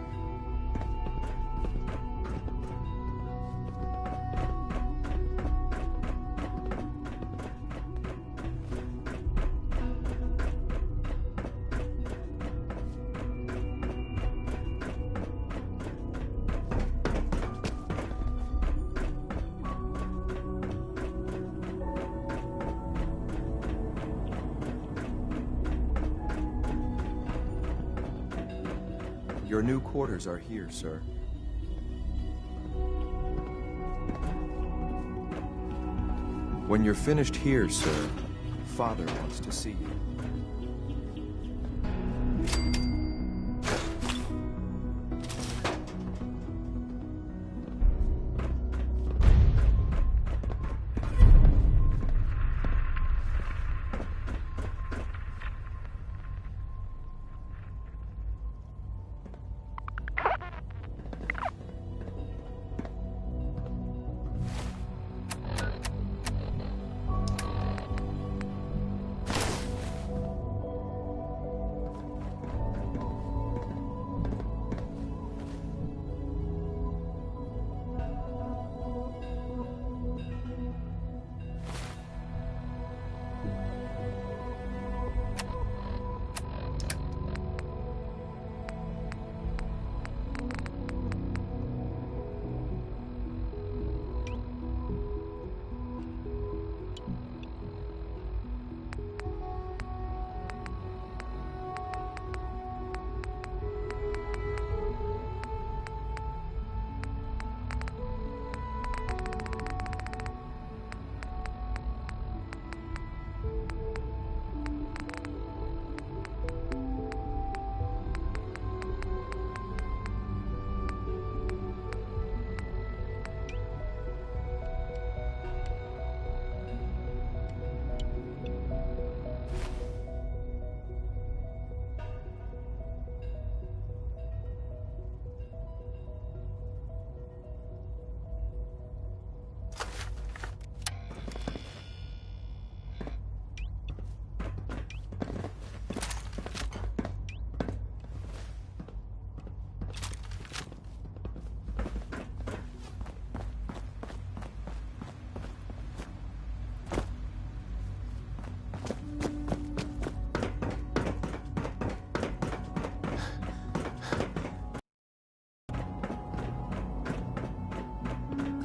Your new quarters are here, sir. When you're finished here, sir, Father wants to see you.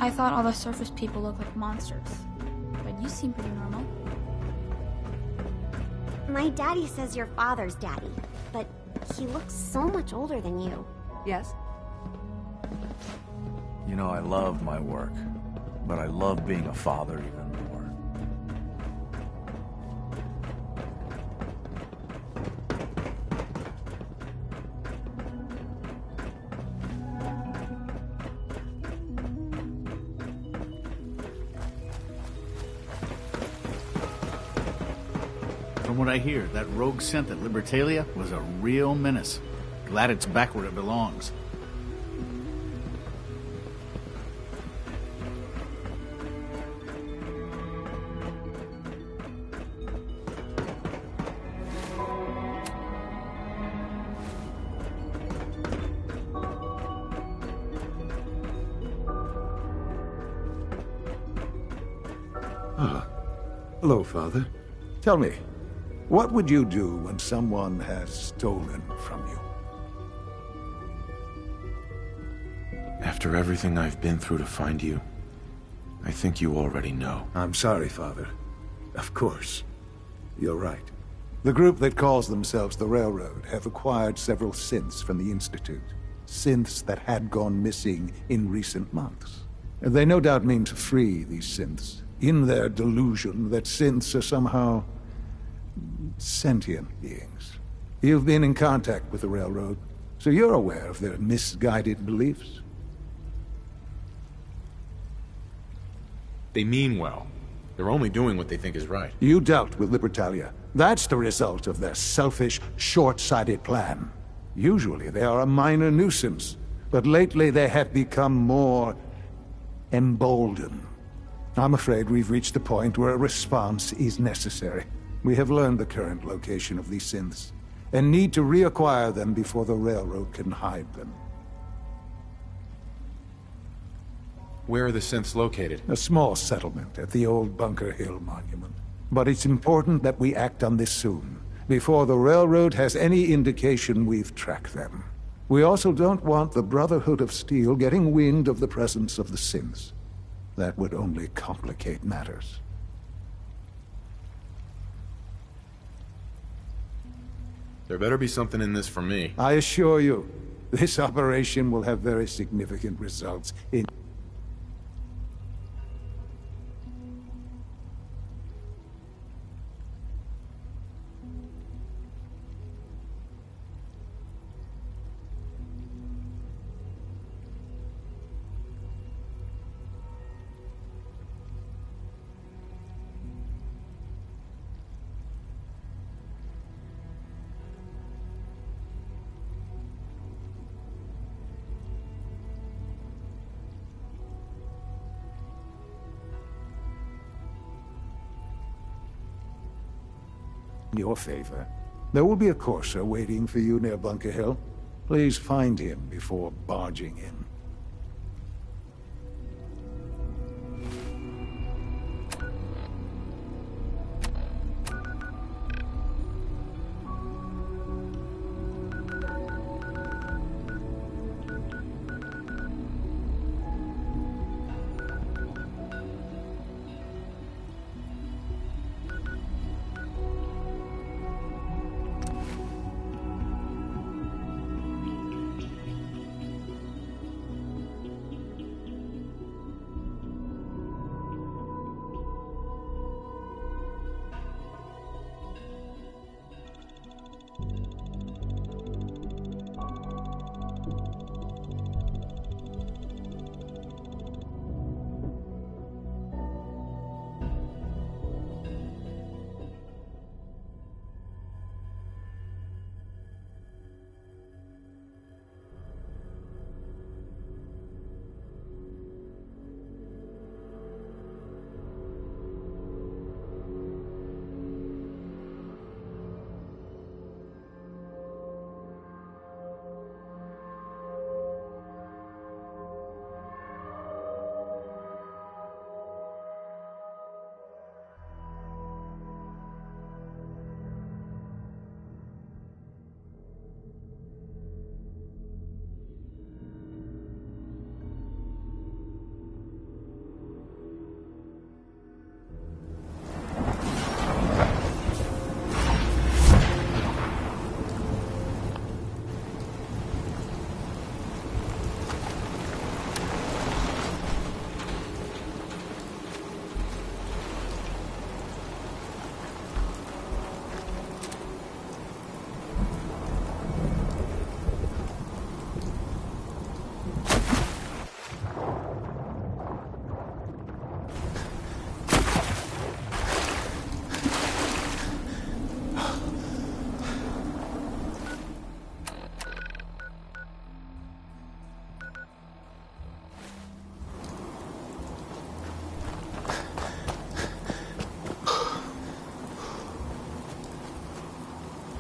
I thought all the surface people looked like monsters. But you seem pretty normal. My daddy says your father's daddy, but he looks so much older than you. Yes? You know, I love my work, but I love being a father even more. From what I hear, that rogue synth at Libertalia was a real menace. Glad it's back where it belongs. Ah. Hello, Father. Tell me, what would you do when someone has stolen from you? After everything I've been through to find you, I think you already know. I'm sorry, Father. Of course. You're right. The group that calls themselves the Railroad have acquired several synths from the Institute. Synths that had gone missing in recent months. They no doubt mean to free these synths, in their delusion that synths are somehow sentient beings. You've been in contact with the Railroad, so you're aware of their misguided beliefs. They mean well. They're only doing what they think is right. You dealt with Libertalia. That's the result of their selfish, short-sighted plan. Usually they are a minor nuisance, but lately they have become more emboldened. I'm afraid we've reached the point where a response is necessary. We have learned the current location of these synths, and need to reacquire them before the Railroad can hide them. Where are the synths located? A small settlement at the old Bunker Hill Monument. But it's important that we act on this soon, before the Railroad has any indication we've tracked them. We also don't want the Brotherhood of Steel getting wind of the presence of the synths. That would only complicate matters. There better be something in this for me. I assure you, this operation will have very significant results in... your favor. There will be a courser waiting for you near Bunker Hill. Please find him before barging in.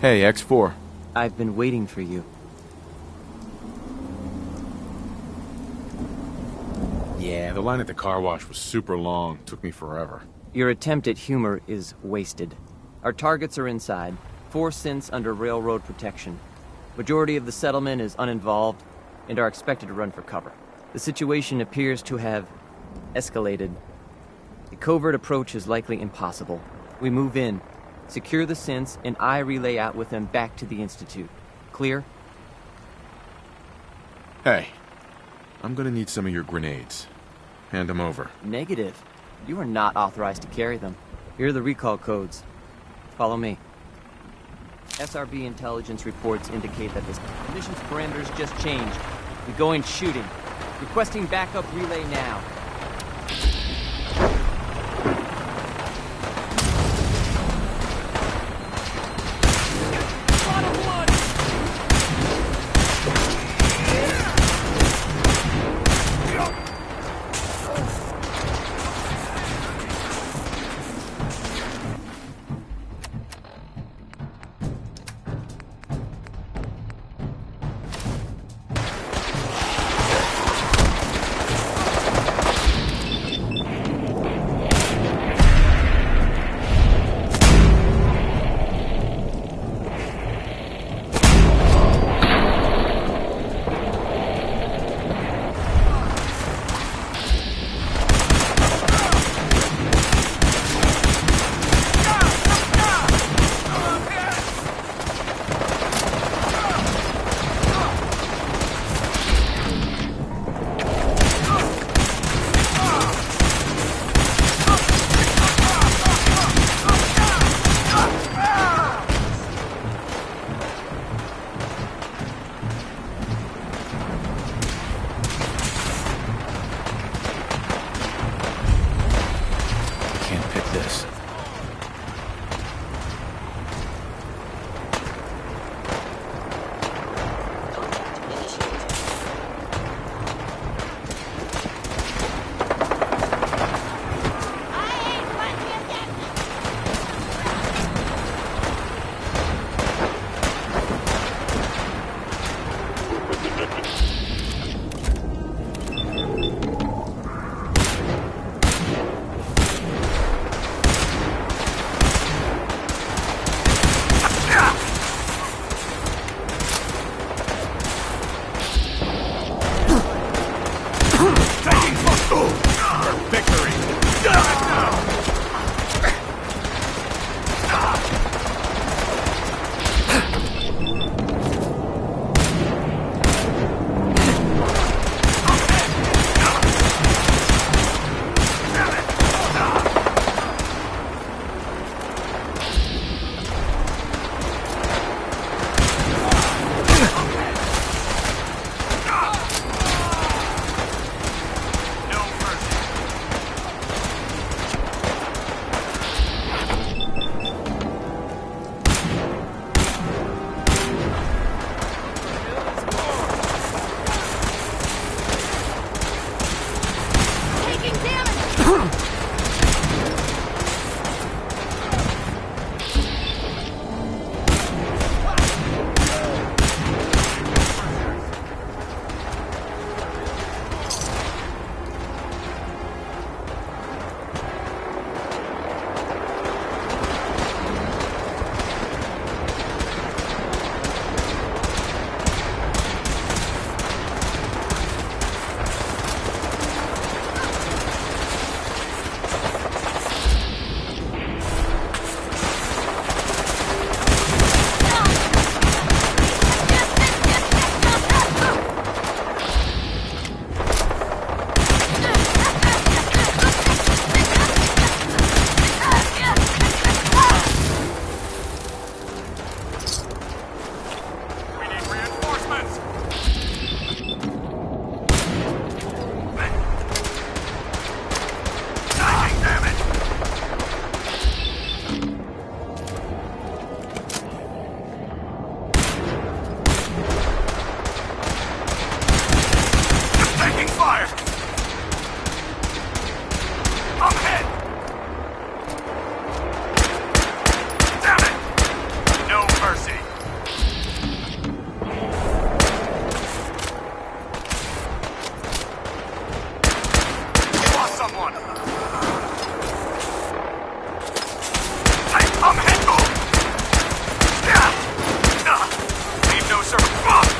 Hey, X4. I've been waiting for you. Yeah, the line at the car wash was super long. Took me forever. Your attempt at humor is wasted. Our targets are inside. 4 synths under railroad protection. Majority of the settlement is uninvolved and are expected to run for cover. The situation appears to have escalated. A covert approach is likely impossible. We move in, secure the synths, and I relay out with them back to the Institute. Clear? Hey, I'm gonna need some of your grenades. Hand them over. Negative. You are not authorized to carry them. Here are the recall codes. Follow me. SRB intelligence reports indicate that this mission's parameters just changed. We're going shooting. Requesting backup relay now.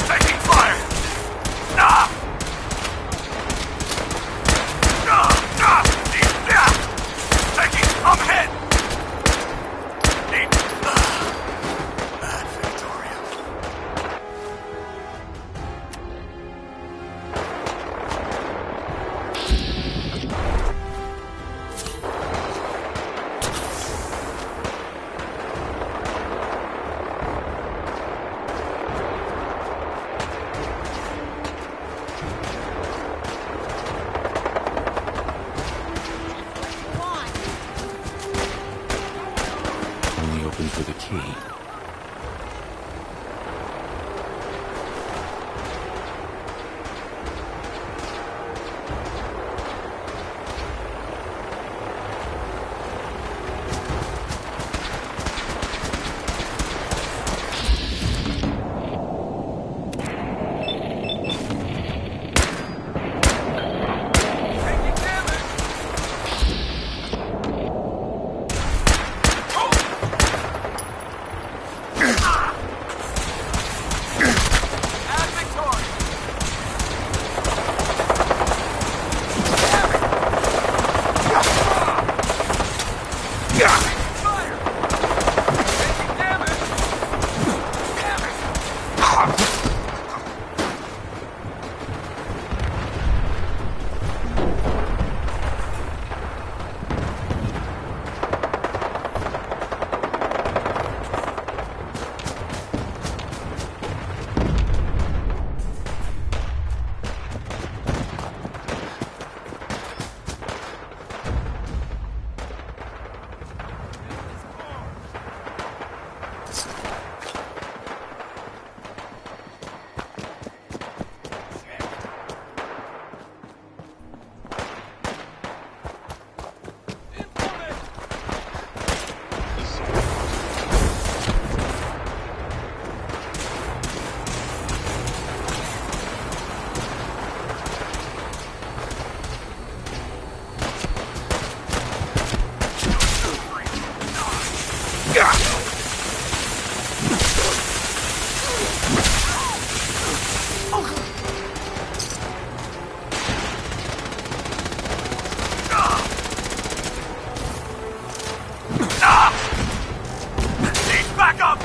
Taking fire! Ah! Taking, I'm hit! Bad Victoria. Only open for the key. Back up!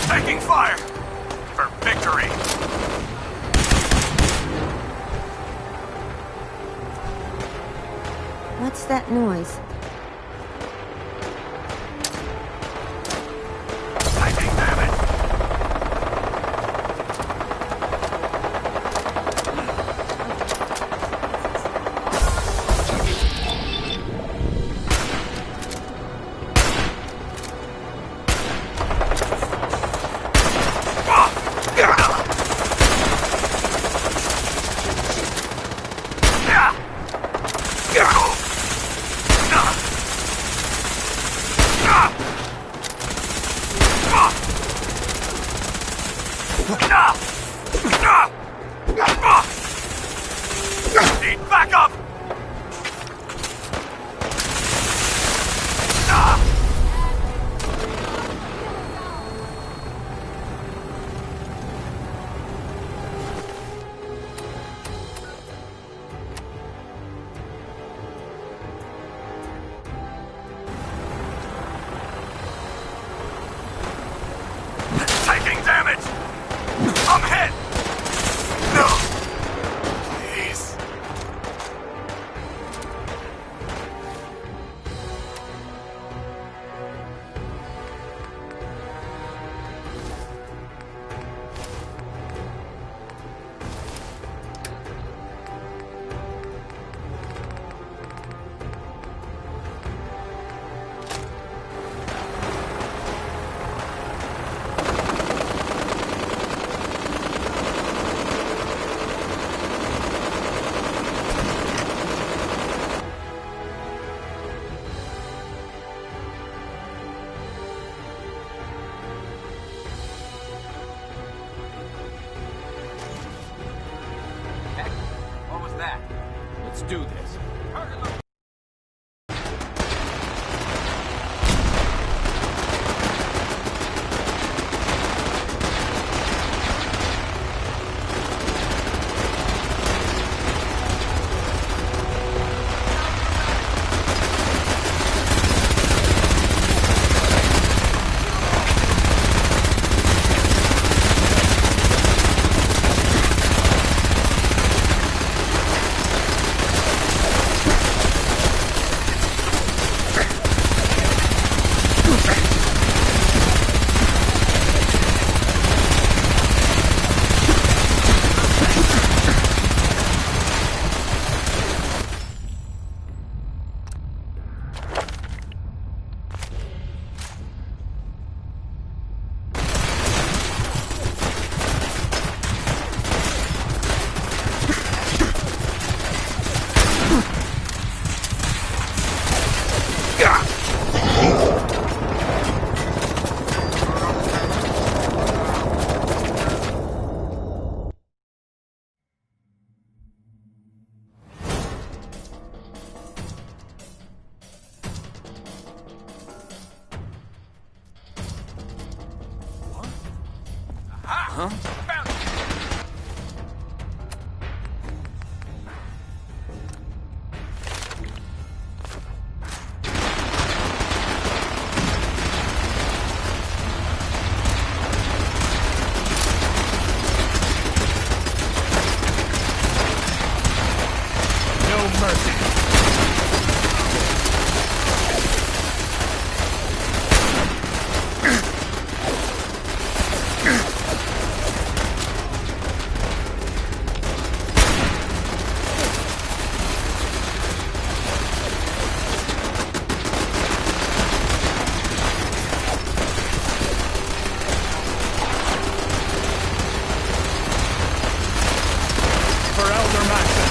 Taking fire! For victory! What's that noise? Taking damage! Need backup! Taking damage! I'm hit! No! Please. Let's do this. Huh? No mercy. For Elder Maxon.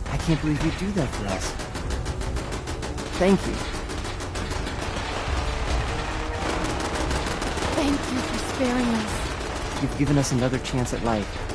I can't believe you'd do that for us. Thank you. Thank you for sparing us. You've given us another chance at life.